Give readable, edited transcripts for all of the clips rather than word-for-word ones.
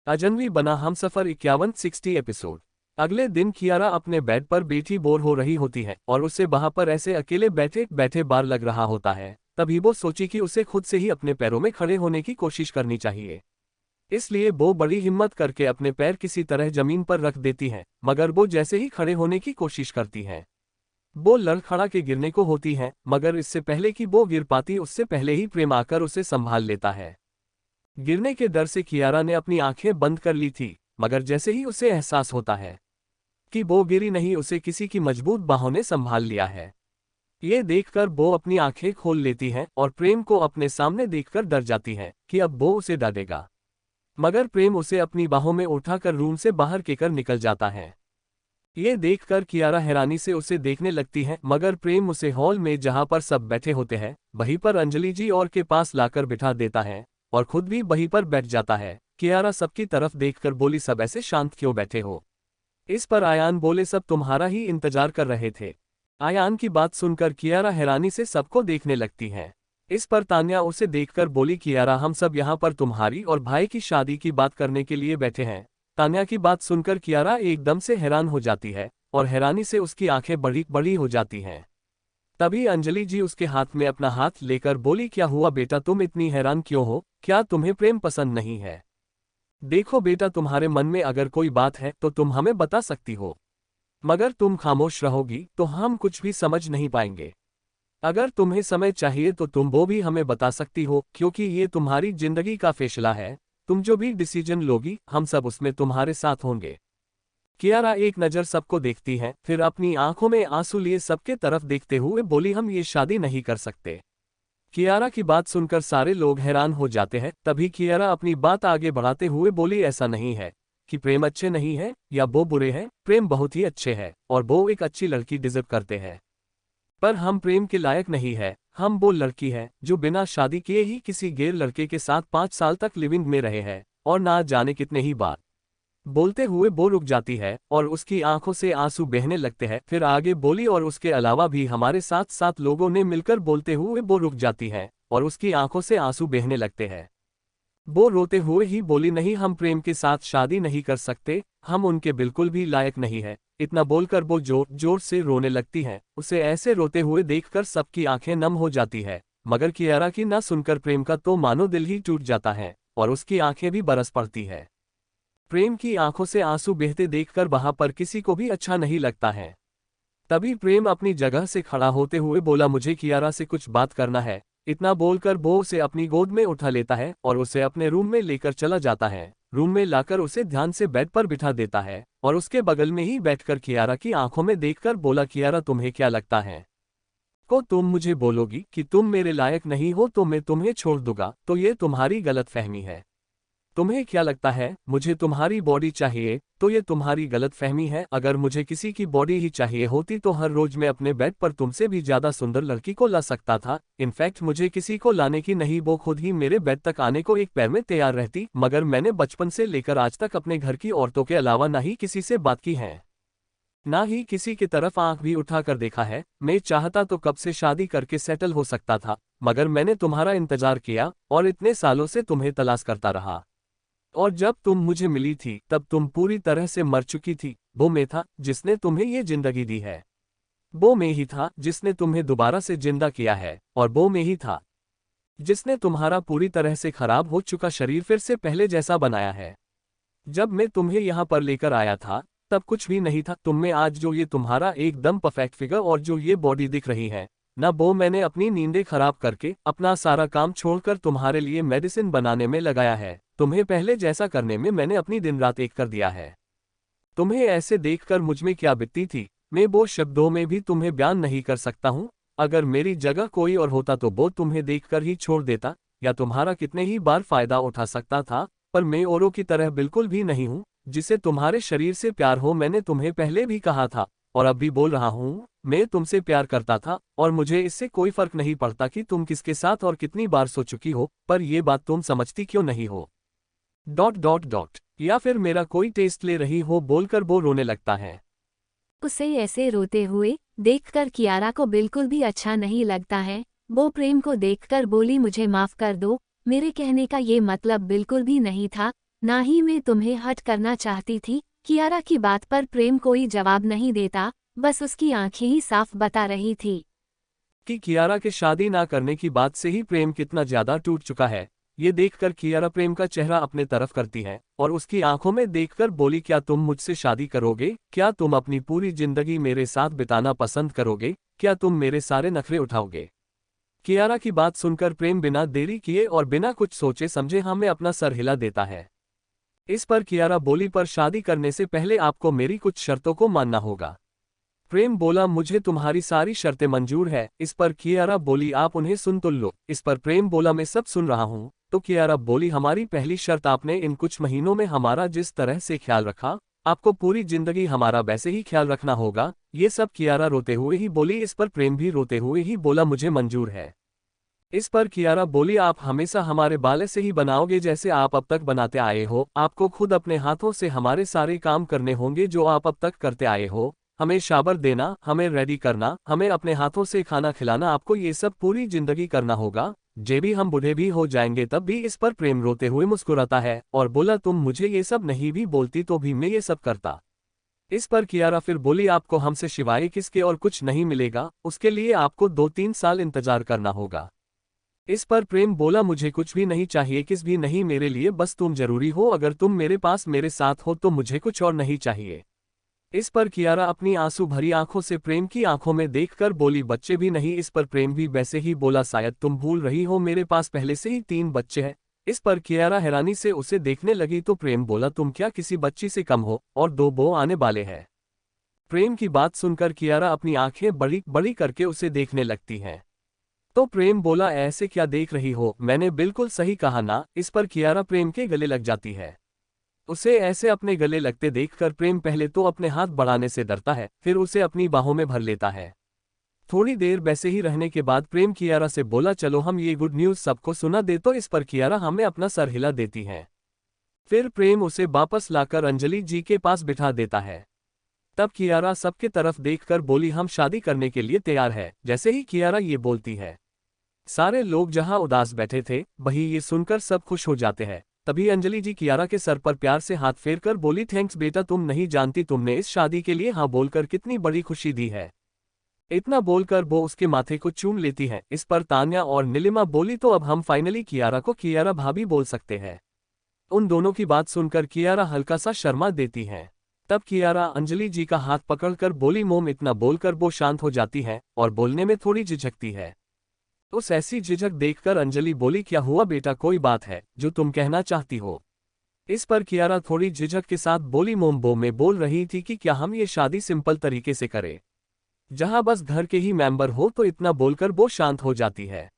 अजनबी बना हमसफर 51-60 एपिसोड। अगले दिन कियारा अपने बेड पर बैठी बोर हो रही होती है और उसे वहां पर ऐसे अकेले बैठे बैठे बार लग रहा होता है। तभी वो सोची कि उसे खुद से ही अपने पैरों में खड़े होने की कोशिश करनी चाहिए। इसलिए वो बड़ी हिम्मत करके अपने पैर किसी तरह जमीन पर रख देती है, मगर वो जैसे ही खड़े होने की कोशिश करती है वो लड़खड़ा के गिरने को होती है। मगर इससे पहले कि वो गिर पाती उससे पहले ही प्रेम आकर उसे संभाल लेता है। गिरने के डर से कियारा ने अपनी आंखें बंद कर ली थी, मगर जैसे ही उसे एहसास होता है कि वो गिरी नहीं, उसे किसी की मजबूत बाहों ने संभाल लिया है। ये देखकर वो अपनी आंखें खोल लेती है और प्रेम को अपने सामने देखकर डर जाती है कि अब वो उसे डांटेगा। मगर प्रेम उसे अपनी बाहों में उठाकर रूम से बाहर केकर निकल जाता है। ये देखकर कियारा हैरानी से उसे देखने लगती है, मगर प्रेम उसे हॉल में जहां पर सब बैठे होते हैं वहीं पर अंजलि जी और के पास लाकर बिठा देता है और खुद भी वहीं पर बैठ जाता है। कियारा सबकी तरफ देखकर बोली, सब ऐसे शांत क्यों बैठे हो? इस पर आयान बोले, सब तुम्हारा ही इंतजार कर रहे थे। आयान की बात सुनकर कियारा हैरानी से सबको देखने लगती है। इस पर तान्या उसे देखकर बोली, कियारा हम सब यहाँ पर तुम्हारी और भाई की शादी की बात करने के लिए बैठे हैं। तान्या की बात सुनकर कियारा एकदम से हैरान हो जाती है और हैरानी से उसकी आंखें बड़ी बड़ी हो जाती हैं। तभी अंजलि जी उसके हाथ में अपना हाथ लेकर बोली, क्या हुआ बेटा, तुम इतनी हैरान क्यों हो? क्या तुम्हें प्रेम पसंद नहीं है? देखो बेटा, तुम्हारे मन में अगर कोई बात है तो तुम हमें बता सकती हो, मगर तुम खामोश रहोगी तो हम कुछ भी समझ नहीं पाएंगे। अगर तुम्हें समय चाहिए तो तुम वो भी हमें बता सकती हो, क्योंकि ये तुम्हारी जिंदगी का फैसला है। तुम जो भी डिसीजन लोगी हम सब उसमें तुम्हारे साथ होंगे। कियारा एक नज़र सबको देखती है, फिर अपनी आंखों में आंसू लिए सबके तरफ देखते हुए बोली, हम ये शादी नहीं कर सकते। कियारा की बात सुनकर सारे लोग हैरान हो जाते हैं। तभी कियारा अपनी बात आगे बढ़ाते हुए बोली, ऐसा नहीं है कि प्रेम अच्छे नहीं है या वो बुरे हैं, प्रेम बहुत ही अच्छे हैं और वो एक अच्छी लड़की डिजर्व करते हैं। पर हम प्रेम के लायक नहीं है। हम वो लड़की है जो बिना शादी किए ही किसी गैर लड़के के साथ 5 साल तक लिविंग में रहे हैं और ना जाने कितने ही बार। बोलते हुए वो रुक जाती है और उसकी आंखों से आंसू बहने लगते हैं। फिर आगे बोली, और उसके अलावा भी हमारे साथ 7 लोगों ने मिलकर। बोलते हुए वो रुक जाती है और उसकी आंखों से आंसू बहने लगते हैं। वो रोते हुए ही बोली, नहीं, हम प्रेम के साथ शादी नहीं कर सकते, हम उनके बिल्कुल भी लायक नहीं है। इतना बोलकर वो जोर जोर से रोने लगती है। उसे ऐसे रोते हुए देखकर सबकी आंखें नम हो जाती है, मगर कियारा की ना सुनकर प्रेम का तो मानो दिल ही टूट जाता है और उसकी आंखें भी बरस पड़ती है। प्रेम की आंखों से आंसू बहते देखकर वहां पर किसी को भी अच्छा नहीं लगता है। तभी प्रेम अपनी जगह से खड़ा होते हुए बोला, मुझे कियारा से कुछ बात करना है। इतना बोलकर वो उसे अपनी गोद में उठा लेता है और उसे अपने रूम में लेकर चला जाता है। रूम में लाकर उसे ध्यान से बेड पर बिठा देता है और उसके बगल में ही बैठकर कियारा की आंखों में देखकर बोला, कियारा तुम्हें क्या लगता है को तुम मुझे बोलोगी कि तुम मेरे लायक नहीं हो तो मैं तुम्हें छोड़ दूंगा? तो ये तुम्हारी गलतफहमी है। तुम्हें क्या लगता है मुझे तुम्हारी बॉडी चाहिए? तो ये तुम्हारी गलतफहमी है। अगर मुझे किसी की बॉडी ही चाहिए होती तो हर रोज मैं अपने बेड पर तुमसे भी ज्यादा सुंदर लड़की को ला सकता था। इनफैक्ट मुझे किसी को लाने की नहीं, वो खुद ही मेरे बेड तक आने को एक पैर में तैयार रहती। मगर मैंने बचपन से लेकर आज तक अपने घर की औरतों के अलावा ना ही किसी से बात की है, ना ही किसी की तरफ आंख भी उठाकर देखा है। मैं चाहता तो कब से शादी करके सेटल हो सकता था, मगर मैंने तुम्हारा इंतजार किया और इतने सालों से तुम्हें तलाश करता रहा। और जब तुम मुझे मिली थी तब तुम पूरी तरह से मर चुकी थी। वो मैं था जिसने तुम्हें ये जिंदगी दी है। वो मैं ही था जिसने तुम्हें दोबारा से जिंदा किया है और वो मैं ही था जिसने तुम्हारा पूरी तरह से खराब हो चुका शरीर फिर से पहले जैसा बनाया है। जब मैं तुम्हें यहाँ पर लेकर आया था तब कुछ भी नहीं था। तुम में आज जो ये तुम्हारा एकदम परफेक्ट फिगर और जो ये बॉडी दिख रही है ना, वो मैंने अपनी नींदें खराब करके अपना सारा काम छोड़कर तुम्हारे लिए मेडिसिन बनाने में लगाया है। तुम्हें पहले जैसा करने में मैंने अपनी दिन रात एक कर दिया है। तुम्हें ऐसे देखकर मुझमें क्या बीतती थी मैं वो शब्दों में भी तुम्हें बयान नहीं कर सकता हूँ। अगर मेरी जगह कोई और होता तो वो तुम्हें देखकर ही छोड़ देता या तुम्हारा कितने ही बार फायदा उठा सकता था। पर मैं औरों की तरह बिल्कुल भी नहीं हूँ जिसे तुम्हारे शरीर से प्यार हो। मैंने तुम्हें पहले भी कहा था और अब भी बोल रहा हूँ, मैं तुमसे प्यार करता था और मुझे इससे कोई फर्क नहीं पड़ता कि तुम किसके साथ और कितनी बार सो चुकी हो। पर यह बात तुम समझती क्यों नहीं हो? ... या फिर मेरा कोई टेस्ट ले रही हो? बोलकर वो रोने लगता है। उसे ऐसे रोते हुए देखकर कियारा को बिल्कुल भी अच्छा नहीं लगता है। वो प्रेम को देखकर बोली, मुझे माफ कर दो, मेरे कहने का ये मतलब बिल्कुल भी नहीं था। ना ही मैं तुम्हें हर्ट करना चाहती थी। कियारा की बात पर प्रेम कोई जवाब नहीं देता, बस उसकी आंखें ही साफ बता रही थी कि कियारा के शादी ना करने की बात से ही प्रेम कितना ज्यादा टूट चुका है। ये देखकर कियारा प्रेम का चेहरा अपने तरफ करती है और उसकी आंखों में देखकर बोली, क्या तुम मुझसे शादी करोगे? क्या तुम अपनी पूरी जिंदगी मेरे साथ बिताना पसंद करोगे? क्या तुम मेरे सारे नखरे उठाओगे? कियारा की बात सुनकर प्रेम बिना देरी किए और बिना कुछ सोचे समझे हाँ में अपना सर हिला देता है। इस पर कियारा बोली, पर शादी करने से पहले आपको मेरी कुछ शर्तों को मानना होगा। प्रेम बोला, मुझे तुम्हारी सारी शर्तें मंजूर है। इस पर कियारा बोली, आप उन्हें सुन तो लो। इस पर प्रेम बोला, मैं सब सुन रहा हूँ। तो कियारा बोली, हमारी पहली शर्त, आपने इन कुछ महीनों में हमारा जिस तरह से ख्याल रखा, आपको पूरी जिंदगी हमारा वैसे ही ख्याल रखना होगा। ये सब कियारा रोते हुए ही बोली। इस पर प्रेम भी रोते हुए ही बोला, मुझे मंजूर है। इस पर कियारा बोली, आप हमेशा हमारे बाल ऐसे ही बनाओगे जैसे आप अब तक बनाते आए हो। आपको खुद अपने हाथों से हमारे सारे काम करने होंगे जो आप अब तक करते आए हो। हमें शावर देना, हमें रेडी करना, हमें अपने हाथों से खाना खिलाना, आपको ये सब पूरी जिंदगी करना होगा। जे भी हम बूढ़े भी हो जाएंगे तब भी। इस पर प्रेम रोते हुए मुस्कुराता है और बोला, तुम मुझे ये सब नहीं भी बोलती तो भी मैं ये सब करता। इस पर कियारा फिर बोली, आपको हमसे सिवाय किसके और कुछ नहीं मिलेगा। उसके लिए आपको 2-3 साल इंतजार करना होगा। इस पर प्रेम बोला, मुझे कुछ भी नहीं चाहिए, किस भी नहीं मेरे लिए, बस तुम जरूरी हो। अगर तुम मेरे पास मेरे साथ हो तो मुझे कुछ और नहीं चाहिए। इस पर कियारा अपनी आंसू भरी आंखों से प्रेम की आंखों में देखकर बोली, बच्चे भी नहीं। इस पर प्रेम भी वैसे ही बोला, शायद तुम भूल रही हो मेरे पास पहले से ही 3 बच्चे हैं। इस पर कियारा हैरानी से उसे देखने लगी तो प्रेम बोला, तुम क्या किसी बच्ची से कम हो? और 2 बो आने वाले हैं। प्रेम की बात सुनकर कियारा अपनी आंखें बड़ी बड़ी करके उसे देखने लगती हैं। तो प्रेम बोला, ऐसे क्या देख रही हो? मैंने बिल्कुल सही कहा ना? इस पर कियारा प्रेम के गले लग जाती है। उसे ऐसे अपने गले लगते देखकर प्रेम पहले तो अपने हाथ बढ़ाने से डरता है, फिर उसे अपनी बाहों में भर लेता है। थोड़ी देर वैसे ही रहने के बाद प्रेम कियारा से बोला, चलो हम ये गुड न्यूज़ सबको सुना दे। तो इस पर कियारा हमें अपना सर हिला देती है। फिर प्रेम उसे वापस लाकर अंजलि जी के पास बिठा देता है। तब कियारा सबके तरफ देखकर बोली, हम शादी करने के लिए तैयार है। जैसे ही कियारा ये बोलती है, सारे लोग जहां उदास बैठे थे वहीं ये सुनकर सब खुश हो जाते हैं। तभी अंजलि जी कियारा के सर पर प्यार से हाथ फेरकर बोली, थैंक्स बेटा, तुम नहीं जानती तुमने इस शादी के लिए हाँ बोलकर कितनी बड़ी खुशी दी है। इतना बोलकर वो उसके माथे को चूम लेती है। इस पर तान्या और नीलिमा बोली, तो अब हम फाइनली कियारा को कियारा भाभी बोल सकते हैं। उन दोनों की बात सुनकर कियारा हल्का सा शर्मा देती है। तब कियारा अंजलि जी का हाथ पकड़कर बोली, मोम। इतना बोलकर वो शांत हो जाती है और बोलने में थोड़ी झिझकती है। उस ऐसी झिझक देखकर अंजलि बोली, क्या हुआ बेटा, कोई बात है जो तुम कहना चाहती हो? इस पर कियारा थोड़ी झिझक के साथ बोली, मोम वो मैं बोल रही थी कि क्या हम ये शादी सिंपल तरीके से करें, जहां बस घर के ही मेंबर हो। तो इतना बोलकर वो शांत हो जाती है।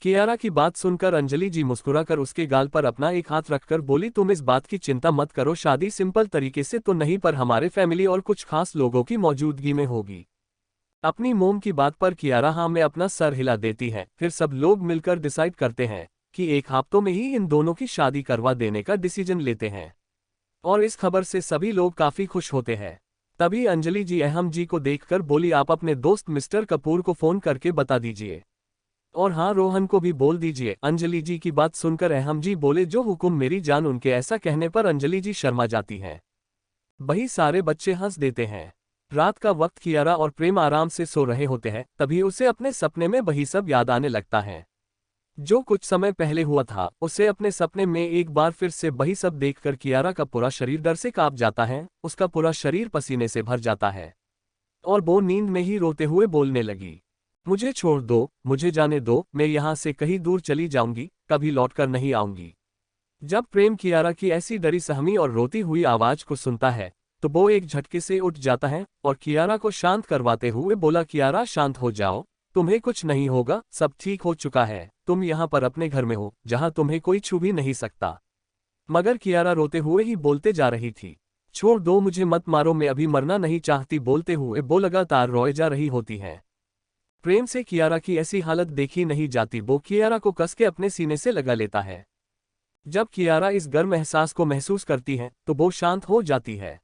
कियारा की बात सुनकर अंजलि जी मुस्कुराकर उसके गाल पर अपना एक हाथ रखकर बोली, तुम इस बात की चिंता मत करो, शादी सिंपल तरीके से तो नहीं पर हमारे फैमिली और कुछ खास लोगों की मौजूदगी में होगी। अपनी मोम की बात पर कियारा हाँ में अपना सर हिला देती है। फिर सब लोग मिलकर डिसाइड करते हैं कि 1 हफ्तों में ही इन दोनों की शादी करवा देने का डिसीजन लेते हैं। और इस खबर से सभी लोग काफी खुश होते हैं। तभी अंजलि जी अहम जी को देखकर बोली, आप अपने दोस्त मिस्टर कपूर को फोन करके बता दीजिए और हाँ रोहन को भी बोल दीजिए। अंजलि जी की बात सुनकर अहम जी बोले, जो हुक्म मेरी जान। उनके ऐसा कहने पर अंजलि जी शर्मा जाती हैं। वही सारे बच्चे हंस देते हैं। रात का वक्त कियारा और प्रेम आराम से सो रहे होते हैं, तभी उसे अपने सपने में वही सब याद आने लगता है जो कुछ समय पहले हुआ था। उसे अपने सपने में एक बार फिर से वही सब देखकर कियारा का पूरा शरीर डर से कांप जाता है। उसका पूरा शरीर पसीने से भर जाता है और वो नींद में ही रोते हुए बोलने लगी, मुझे छोड़ दो, मुझे जाने दो, मैं यहाँ से कहीं दूर चली जाऊंगी, कभी लौटकर नहीं आऊंगी। जब प्रेम कियारा की ऐसी डरी सहमी और रोती हुई आवाज को सुनता है तो वो एक झटके से उठ जाता है और कियारा को शांत करवाते हुए बोला, कियारा शांत हो जाओ, तुम्हें कुछ नहीं होगा, सब ठीक हो चुका है। तुम यहाँ पर अपने घर में हो जहाँ तुम्हें कोई छू भी नहीं सकता। मगर कियारा रोते हुए ही बोलते जा रही थी, छोड़ दो, मुझे मत मारो, मैं अभी मरना नहीं चाहती। बोलते हुए वो लगातार रोए जा रही होती है। प्रेम से कियारा की ऐसी हालत देखी नहीं जाती। वो कियारा को कस के अपने सीने से लगा लेता है। जब कियारा इस गर्म एहसास को महसूस करती है तो वो शांत हो जाती है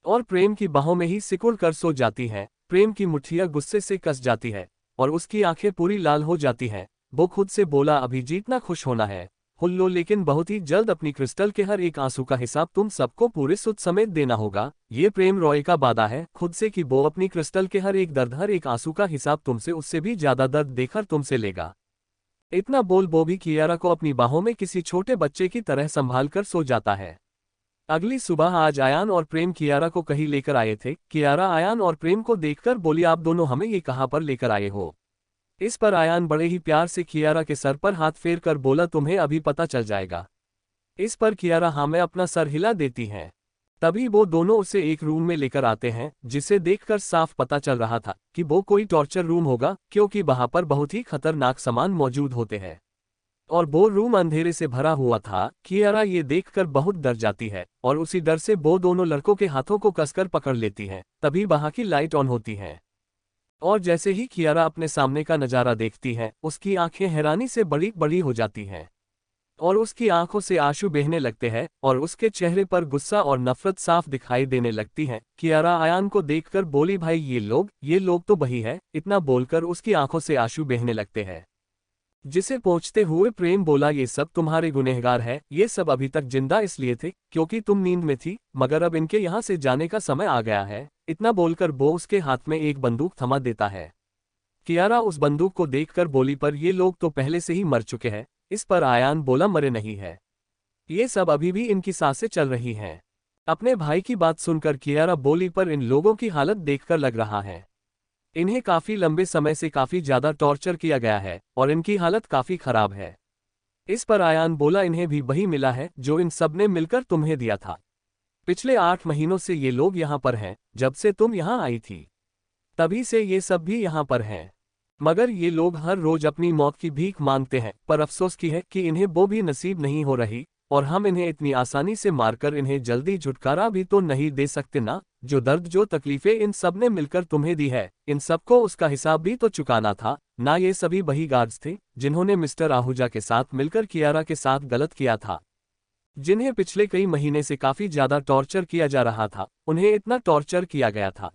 और प्रेम की बाहों में ही सिकुड़ कर सो जाती है। प्रेम की मुट्ठियां गुस्से से कस जाती है और उसकी आंखें पूरी लाल हो जाती हैं। वो खुद से बोला, अभी जितना खुश होना है हुल्लो, लेकिन बहुत ही जल्द अपनी क्रिस्टल के हर एक आंसू का हिसाब तुम सबको पूरे सुध समेत देना होगा। ये प्रेम रॉय का वादा है खुद से कि वो अपनी क्रिस्टल के हर एक दर्द, हर एक आंसू का हिसाब तुमसे उससे भी ज्यादा दर्द देकर तुमसे लेगा। इतना बोल वो भी कियारा को अपनी बाहों में किसी छोटे बच्चे की तरह संभाल कर सो जाता है। अगली सुबह आज आयान और प्रेम कियारा को कहीं लेकर आए थे। कियारा आयान और प्रेम को देखकर बोली, आप दोनों हमें ये कहाँ पर लेकर आए हो? इस पर आयान बड़े ही प्यार से कियारा के सर पर हाथ फेर कर बोला, तुम्हें अभी पता चल जाएगा। इस पर कियारा हाँ में अपना सर हिला देती है। तभी वो दोनों उसे एक रूम में लेकर आते हैं, जिसे देखकर साफ पता चल रहा था कि वो कोई टॉर्चर रूम होगा, क्योंकि वहां पर बहुत ही खतरनाक सामान मौजूद होते हैं और वो रूम अंधेरे से भरा हुआ था। कियारा ये देखकर बहुत डर जाती है और उसी डर से वो दोनों लड़कों के हाथों को कसकर पकड़ लेती है। तभी वहां की लाइट ऑन होती है और जैसे ही कियारा अपने सामने का नजारा देखती है, उसकी आंखें हैरानी से बड़ी बड़ी हो जाती हैं और उसकी आंखों से आंसू बहने लगते हैं और उसके चेहरे पर गुस्सा और नफरत साफ दिखाई देने लगती है। कियारा आयान को देखकर बोली, भाई ये लोग तो वही है। इतना बोलकर उसकी आंखों से आंसू बहने लगते हैं, जिसे पहुंचते हुए प्रेम बोला, ये सब तुम्हारे गुनहगार है। ये सब अभी तक जिंदा इसलिए थे क्योंकि तुम नींद में थी, मगर अब इनके यहाँ से जाने का समय आ गया है। इतना बोलकर वो उसके हाथ में एक बंदूक थमा देता है। कियारा उस बंदूक को देखकर बोली, पर ये लोग तो पहले से ही मर चुके हैं। इस पर आयान बोला, मरे नहीं है, ये सब अभी भी इनकी सांसें चल रही हैं। अपने भाई की बात सुनकर कियारा बोली, पर इन लोगों की हालत देखकर लग रहा है इन्हें काफी लंबे समय से काफी ज्यादा टॉर्चर किया गया है और इनकी हालत काफी खराब है। इस पर आयान बोला, इन्हें भी वही मिला है जो इन सब ने मिलकर तुम्हें दिया था। पिछले 8 महीनों से ये लोग यहाँ पर हैं, जब से तुम यहाँ आई थी तभी से ये सब भी यहाँ पर हैं। मगर ये लोग हर रोज अपनी मौत की भीख मांगते हैं, पर अफसोस की है कि इन्हें वो भी नसीब नहीं हो रही और हम इन्हें इतनी आसानी से मारकर इन्हें जल्दी छुटकारा भी तो नहीं दे सकते ना। जो दर्द, जो तकलीफें इन सब ने मिलकर तुम्हें दी है, इन सबको उसका हिसाब भी तो चुकाना था ना। ये सभी वही गार्ड्स थे जिन्होंने मिस्टर आहूजा के साथ मिलकर कियारा के साथ गलत किया था, जिन्हें पिछले कई महीने से काफी ज्यादा टॉर्चर किया जा रहा था। उन्हें इतना टॉर्चर किया गया था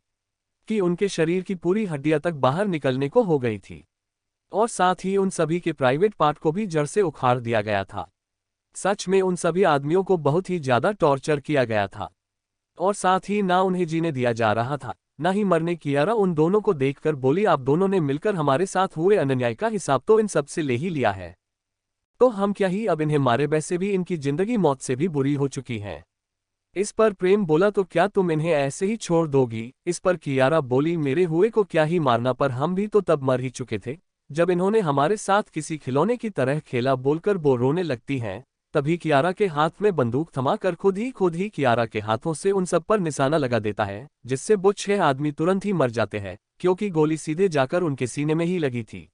कि उनके शरीर की पूरी हड्डियां तक बाहर निकलने को हो गई थी और साथ ही उन सभी के प्राइवेट पार्ट को भी जड़ से उखाड़ दिया गया था। सच में उन सभी आदमियों को बहुत ही ज्यादा टॉर्चर किया गया था और साथ ही ना उन्हें जीने दिया जा रहा था ना ही मरने। कियारा उन दोनों को देखकर बोली, आप दोनों ने मिलकर हमारे साथ हुए अन्याय का हिसाब तो इन सबसे ले ही लिया है, तो हम क्या ही अब इन्हें मारे? वैसे भी इनकी जिंदगी मौत से भी बुरी हो चुकी है। इस पर प्रेम बोला, तो क्या तुम इन्हें ऐसे ही छोड़ दोगी? इस पर कियारा बोली, मेरे हुए को क्या ही मारना, पर हम भी तो तब मर ही चुके थे जब इन्होंने हमारे साथ किसी खिलौने की तरह खेला। बोलकर वो रोने लगती हैं। तभी कियारा के हाथ में बंदूक थमाकर खुद ही कियारा के हाथों से उन सब पर निशाना लगा देता है, जिससे वो 6 आदमी तुरंत ही मर जाते हैं, क्योंकि गोली सीधे जाकर उनके सीने में ही लगी थी।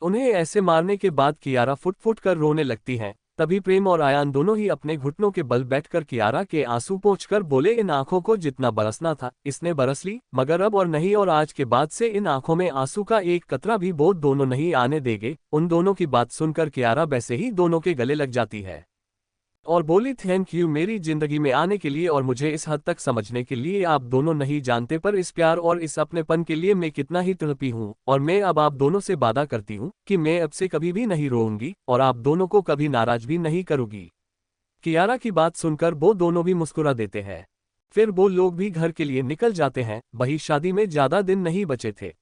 उन्हें ऐसे मारने के बाद कियारा फुट फुट कर रोने लगती हैं। तभी प्रेम और आयान दोनों ही अपने घुटनों के बल बैठकर कियारा के आंसू पोंछकर बोले, इन आंखों को जितना बरसना था इसने बरस ली, मगर अब और नहीं, और आज के बाद से इन आंखों में आंसू का एक कतरा भी वो दोनों नहीं आने देंगे। उन दोनों की बात सुनकर कियारा वैसे ही दोनों के गले लग जाती है और बोली, थैंक यू मेरी जिंदगी में आने के लिए और मुझे इस हद तक समझने के लिए। आप दोनों नहीं जानते, पर इस प्यार और इस अपनेपन के लिए मैं कितना ही तड़पी हूँ, और मैं अब आप दोनों से वादा करती हूँ कि मैं अब से कभी भी नहीं रोऊंगी और आप दोनों को कभी नाराज भी नहीं करूंगी। कियारा की बात सुनकर वो दोनों भी मुस्कुरा देते हैं। फिर वो लोग भी घर के लिए निकल जाते हैं। वही शादी में ज्यादा दिन नहीं बचे थे,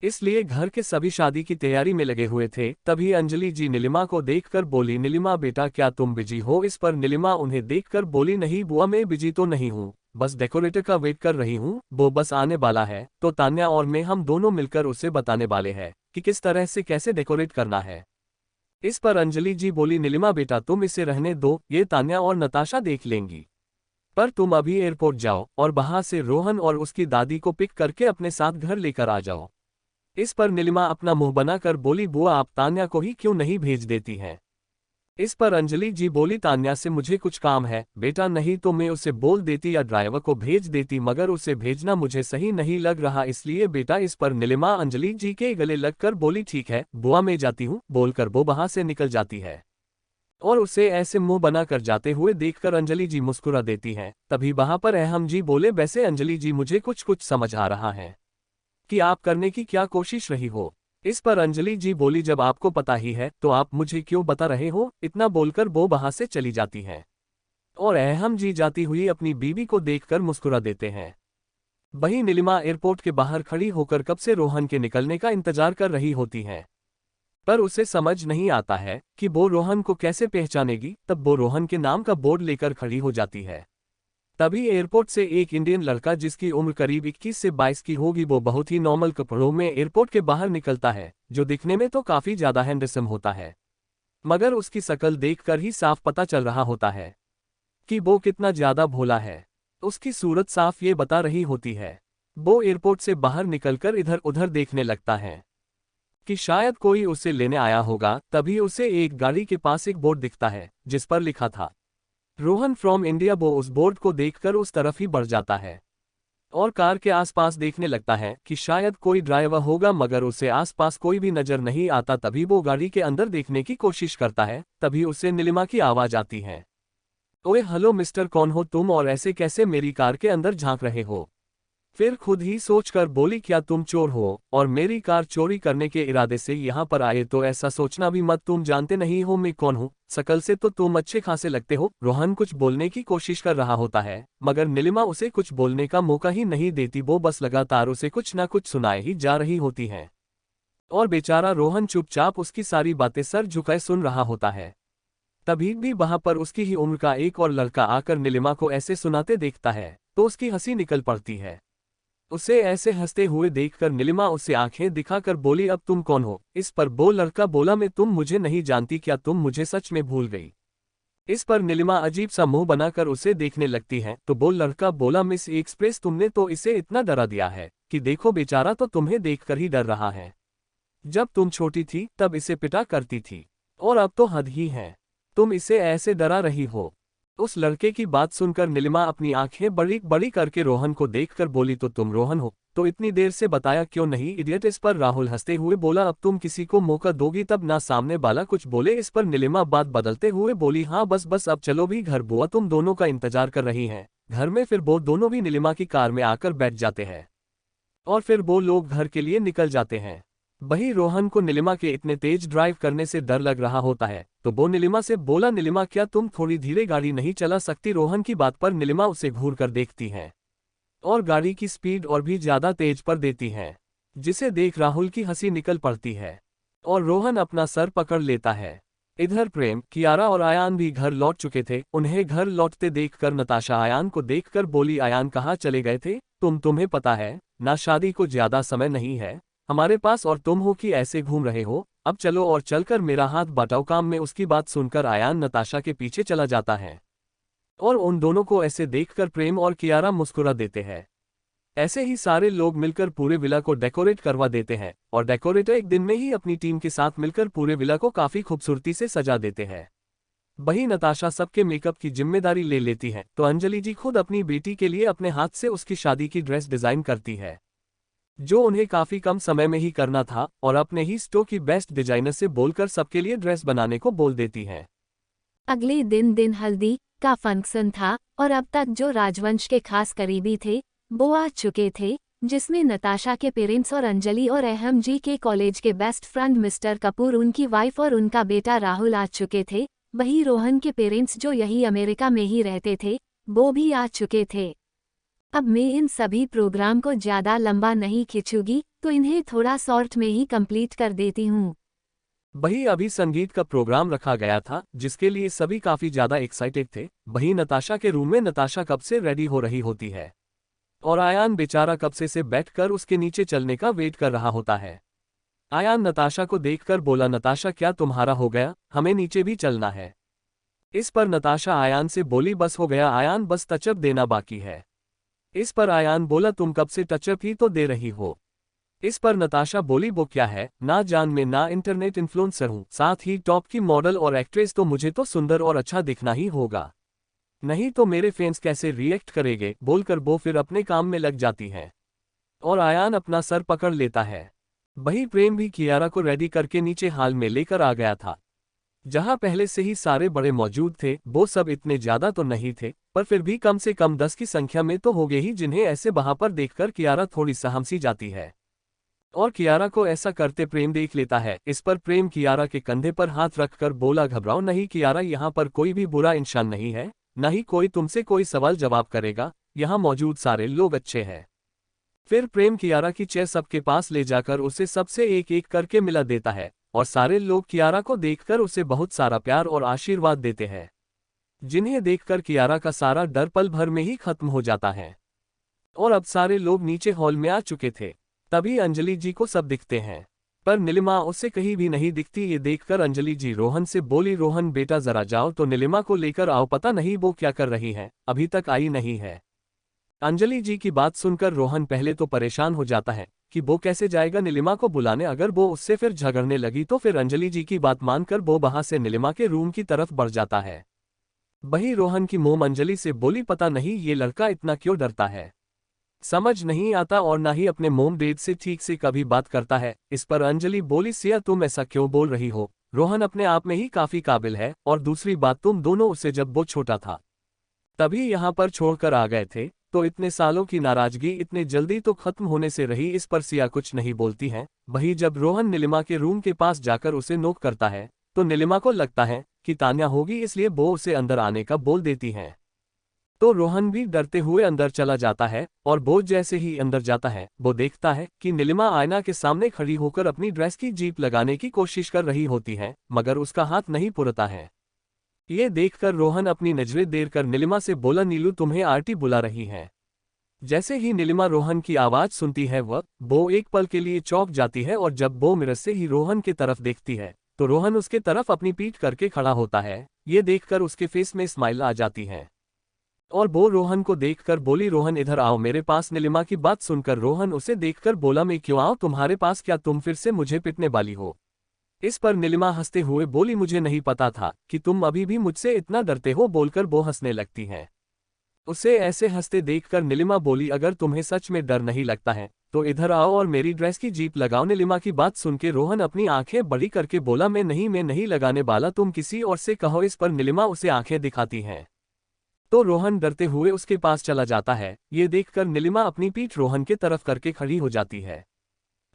इसलिए घर के सभी शादी की तैयारी में लगे हुए थे। तभी अंजलि जी नीलिमा को देखकर बोली, नीलिमा बेटा क्या तुम बिजी हो? इस पर नीलिमा उन्हें देखकर बोली, नहीं बुआ मैं बिजी तो नहीं हूँ, बस डेकोरेटर का वेट कर रही हूँ, वो बस आने वाला है तो तान्या और मैं हम दोनों मिलकर उसे बताने वाले हैं कि किस तरह से कैसे डेकोरेट करना है। इस पर अंजलि जी बोली, नीलिमा बेटा तुम इसे रहने दो, ये तान्या और नताशा देख लेंगी, पर तुम अभी एयरपोर्ट जाओ और वहां से रोहन और उसकी दादी को पिक करके अपने साथ घर लेकर आ जाओ। इस पर नीलिमा अपना मुंह बनाकर बोली, बुआ आप तान्या को ही क्यों नहीं भेज देती हैं? इस पर अंजलि जी बोली, तान्या से मुझे कुछ काम है बेटा, नहीं तो मैं उसे बोल देती या ड्राइवर को भेज देती, मगर उसे भेजना मुझे सही नहीं लग रहा इसलिए बेटा। इस पर नीलिमा अंजलि जी के गले लगकर बोली, ठीक है बुआ मैं जाती हूँ, बोलकर वो वहां से निकल जाती है और उसे ऐसे मुंह बनाकर जाते हुए देखकर अंजलि जी मुस्कुरा देती हैं। तभी वहां पर अहम जी बोले, वैसे अंजलि जी मुझे कुछ समझ आ रहा है कि आप करने की क्या कोशिश रही हो। इस पर अंजलि जी बोली, जब आपको पता ही है तो आप मुझे क्यों बता रहे हो। इतना बोलकर वो वहां से चली जाती हैं और अहम जी जाती हुई अपनी बीवी को देखकर मुस्कुरा देते हैं। वहीं नीलिमा एयरपोर्ट के बाहर खड़ी होकर कब से रोहन के निकलने का इंतजार कर रही होती हैं, पर उसे समझ नहीं आता है कि वो रोहन को कैसे पहचानेगी। तब वो रोहन के नाम का बोर्ड लेकर खड़ी हो जाती है। तभी एयरपोर्ट से एक इंडियन लड़का, जिसकी उम्र करीब 21 से 22 की होगी, वो बहुत ही नॉर्मल कपड़ों में एयरपोर्ट के बाहर निकलता है, जो दिखने में तो काफी ज्यादा हैंडसम होता है, मगर उसकी शक्ल देखकर ही साफ पता चल रहा होता है कि वो कितना ज्यादा भोला है। उसकी सूरत साफ ये बता रही होती है। वो एयरपोर्ट से बाहर निकलकर इधर उधर देखने लगता है कि शायद कोई उसे लेने आया होगा। तभी उसे एक गाड़ी के पास एक बोर्ड दिखता है जिस पर लिखा था रोहन फ्रॉम इंडिया। वो उस बोर्ड को देखकर उस तरफ ही बढ़ जाता है और कार के आसपास देखने लगता है कि शायद कोई ड्राइवर होगा, मगर उसे आसपास कोई भी नजर नहीं आता। तभी वो गाड़ी के अंदर देखने की कोशिश करता है। तभी उसे नीलिमा की आवाज आती है, ओए हेलो मिस्टर, कौन हो तुम और ऐसे कैसे मेरी कार के अंदर झांक रहे हो। फिर खुद ही सोचकर बोली, क्या तुम चोर हो और मेरी कार चोरी करने के इरादे से यहाँ पर आए। तो ऐसा सोचना भी मत, तुम जानते नहीं हो मैं कौन हूँ। शकल से तो तुम अच्छे खासे लगते हो। रोहन कुछ बोलने की कोशिश कर रहा होता है, मगर नीलिमा उसे कुछ बोलने का मौका ही नहीं देती। वो बस लगातार उसे कुछ न कुछ सुनाए ही जा रही होती है और बेचारा रोहन चुपचाप उसकी सारी बातें सर झुकाए सुन रहा होता है। तभी भी वहां पर उसकी ही उम्र का एक और लड़का आकर नीलिमा को ऐसे सुनाते देखता है तो उसकी हंसी निकल पड़ती है। उसे ऐसे हंसते हुए देखकर नीलिमा उसे आंखें दिखाकर बोली, अब तुम कौन हो। इस पर वो लड़का बोला, मैं तुम मुझे नहीं जानती, क्या तुम मुझे सच में भूल गई। इस पर नीलिमा अजीब सा मुंह बनाकर उसे देखने लगती है तो वो लड़का बोला, मिस एक्सप्रेस, तुमने तो इसे इतना डरा दिया है कि देखो बेचारा तो तुम्हें देखकर ही डर रहा है। जब तुम छोटी थी तब इसे पिटा करती थी और अब तो हद ही है, तुम इसे ऐसे डरा रही हो। उस लड़के की बात सुनकर नीलिमा अपनी आंखें बड़ी बड़ी करके रोहन को देखकर बोली, तो तुम रोहन हो, तो इतनी देर से बताया क्यों नहीं इडियट। इस पर राहुल हंसते हुए बोला, अब तुम किसी को मौका दोगी तब ना। सामने वाला कुछ बोले। इस पर नीलिमा बात बदलते हुए बोली, हाँ बस बस अब चलो भी घर, बुआ तुम दोनों का इंतजार कर रही हैं घर में। फिर वो दोनों भी नीलिमा की कार में आकर बैठ जाते हैं और फिर वो लोग घर के लिए निकल जाते हैं। वही रोहन को नीलिमा के इतने तेज ड्राइव करने से डर लग रहा होता है तो वो नीलिमा से बोला, नीलिमा क्या तुम थोड़ी धीरे गाड़ी नहीं चला सकती। रोहन की बात पर नीलिमा उसे घूर कर देखती है और गाड़ी की स्पीड और भी ज्यादा तेज पर देती है, जिसे देख राहुल की हंसी निकल पड़ती है और रोहन अपना सर पकड़ लेता है। इधर प्रेम, कियारा और आयान भी घर लौट चुके थे। उन्हें घर लौटते देखकर नताशा आयान को देखकर बोली, आयान कहाँ चले गए थे तुम्हें पता है ना शादी को ज्यादा समय नहीं है हमारे पास और तुम हो कि ऐसे घूम रहे हो। अब चलो और चलकर मेरा हाथ बटाओ काम में। उसकी बात सुनकर आयान नताशा के पीछे चला जाता है और उन दोनों को ऐसे देखकर प्रेम और कियारा मुस्कुरा देते हैं। ऐसे ही सारे लोग मिलकर पूरे विला को डेकोरेट करवा देते हैं और डेकोरेटर एक दिन में ही अपनी टीम के साथ मिलकर पूरे विला को काफी खूबसूरती से सजा देते हैं। वही नताशा सबके मेकअप की जिम्मेदारी ले लेती है तो अंजलि जी खुद अपनी बेटी के लिए अपने हाथ से उसकी शादी की ड्रेस डिजाइन करती है, जो उन्हें काफी कम समय में ही करना था, और अपने ही स्टोर की बेस्ट डिजाइनर से बोलकर सबके लिए ड्रेस बनाने को बोल देती है। अगले दिन हल्दी का फंक्शन था और अब तक जो राजवंश के खास करीबी थे वो आ चुके थे, जिसमें नताशा के पेरेंट्स और अंजलि और अहम जी के कॉलेज के बेस्ट फ्रेंड मिस्टर कपूर, उनकी वाइफ और उनका बेटा राहुल आ चुके थे। वही रोहन के पेरेंट्स जो यही अमेरिका में ही रहते थे वो भी आ चुके थे। अब मैं इन सभी प्रोग्राम को ज़्यादा लंबा नहीं खींचूंगी तो इन्हें थोड़ा शॉर्ट में ही कंप्लीट कर देती हूँ। वही अभी संगीत का प्रोग्राम रखा गया था जिसके लिए सभी काफी ज्यादा एक्साइटेड थे। वही नताशा के रूम में नताशा कब से रेडी हो रही होती है और आयान बेचारा कब से बैठकर उसके नीचे चलने का वेट कर रहा होता है। आयान नताशा को देखकर बोला, नताशा क्या तुम्हारा हो गया, हमें नीचे भी चलना है। इस पर नताशा आयान से बोली, बस हो गया आयान, बस टचअप देना बाकी है। इस पर आयान बोला, तुम कब से टचअप ही तो दे रही हो। इस पर नताशा बोली, वो क्या है ना जान, मैं ना इंटरनेट इन्फ्लुएंसर हूँ, साथ ही टॉप की मॉडल और एक्ट्रेस, तो मुझे तो सुंदर और अच्छा दिखना ही होगा, नहीं तो मेरे फैंस कैसे रिएक्ट करेंगे। बोलकर वो फिर अपने काम में लग जाती है और आयान अपना सर पकड़ लेता है। वही प्रेम भी कियारा को रेडी करके नीचे हाल में लेकर आ गया था, जहां पहले से ही सारे बड़े मौजूद थे। वो सब इतने ज्यादा तो नहीं थे पर फिर भी कम से कम 10 की संख्या में तो हो गए ही, जिन्हें ऐसे वहां पर देखकर कियारा थोड़ी सहम सी जाती है। और कियारा को ऐसा करते प्रेम देख लेता है। इस पर प्रेम कियारा के कंधे पर हाथ रखकर बोला, घबराओ नहीं कियारा, यहाँ पर कोई भी बुरा इंसान नहीं है, न ही कोई तुमसे कोई सवाल जवाब करेगा, यहाँ मौजूद सारे लोग अच्छे हैं। फिर प्रेम कियारा की चेयर सबके पास ले जाकर उसे सबसे एक एक करके मिला देता है और सारे लोग कियारा को देखकर उसे बहुत सारा प्यार और आशीर्वाद देते हैं, जिन्हें देखकर कियारा का सारा डर पल भर में ही खत्म हो जाता है। और अब सारे लोग नीचे हॉल में आ चुके थे। तभी अंजलि जी को सब दिखते हैं, पर नीलिमा उससे कहीं भी नहीं दिखती। ये देखकर अंजलि जी रोहन से बोली, रोहन बेटा जरा जाओ तो नीलिमा को लेकर आओ, पता नहीं वो क्या कर रही है, अभी तक आई नहीं है। अंजलि जी की बात सुनकर रोहन पहले तो परेशान हो जाता है कि वो कैसे जाएगा नीलिमा को बुलाने, अगर वो उससे फिर झगड़ने लगी तो फिर अंजलि जी की बात मानकर वो वहां से नीलिमा के रूम की तरफ बढ़ जाता है। वही रोहन की मोम अंजलि से बोली, पता नहीं ये लड़का इतना क्यों डरता है, समझ नहीं आता और ना ही अपने मोम डेड से ठीक से कभी बात करता है। इस पर अंजलि बोली, सिया तुम ऐसा क्यों बोल रही हो, रोहन अपने आप में ही काफी काबिल है, और दूसरी बात तुम दोनों उसे जब वो छोटा था तभी यहाँ पर छोड़कर आ गए थे, तो इतने सालों की नाराजगी इतने जल्दी तो खत्म होने से रही। इस पर सिया कुछ नहीं बोलती है। वही जब रोहन नीलिमा के रूम के पास जाकर उसे नोक करता है तो नीलिमा को लगता है कि तान्या होगी, इसलिए वो उसे अंदर आने का बोल देती हैं। तो रोहन भी डरते हुए अंदर चला जाता है और वो जैसे ही अंदर जाता है वो देखता है कि नीलिमा आईना के सामने खड़ी होकर अपनी ड्रेस की जीप लगाने की कोशिश कर रही होती है, मगर उसका हाथ नहीं पुरता है। ये देखकर रोहन अपनी नजरें देर कर नीलिमा से बोला, नीलू तुम्हें आरती बुला रही है। जैसे ही नीलिमा रोहन की आवाज सुनती है वो एक पल के लिए चौंक जाती है, और जब वो मिरर से ही रोहन की तरफ देखती है तो रोहन उसके तरफ अपनी पीठ करके खड़ा होता है। ये देखकर उसके फेस में स्माइल आ जाती है और वो रोहन को देखकर बोली, रोहन इधर आओ मेरे पास। नीलिमा की बात सुनकर रोहन उसे देखकर बोला, मैं क्यों आऊं तुम्हारे पास, क्या तुम फिर से मुझे पिटने वाली हो। इस पर नीलिमा हंसते हुए बोली, मुझे नहीं पता था कि तुम अभी भी मुझसे इतना डरते हो, बोलकर वो हंसने लगती हैं। उसे ऐसे हंसते देखकर नीलिमा बोली, अगर तुम्हें सच में डर नहीं लगता है तो इधर आओ और मेरी ड्रेस की जीप लगाओ। नीलिमा की बात सुन के रोहन अपनी आंखें बड़ी करके बोला, मैं नहीं लगाने वाला, तुम किसी और से कहो। इस पर नीलिमा उसे आंखें दिखाती हैं तो रोहन डरते हुए उसके पास चला जाता है। ये देखकर नीलिमा अपनी पीठ रोहन के तरफ करके खड़ी हो जाती है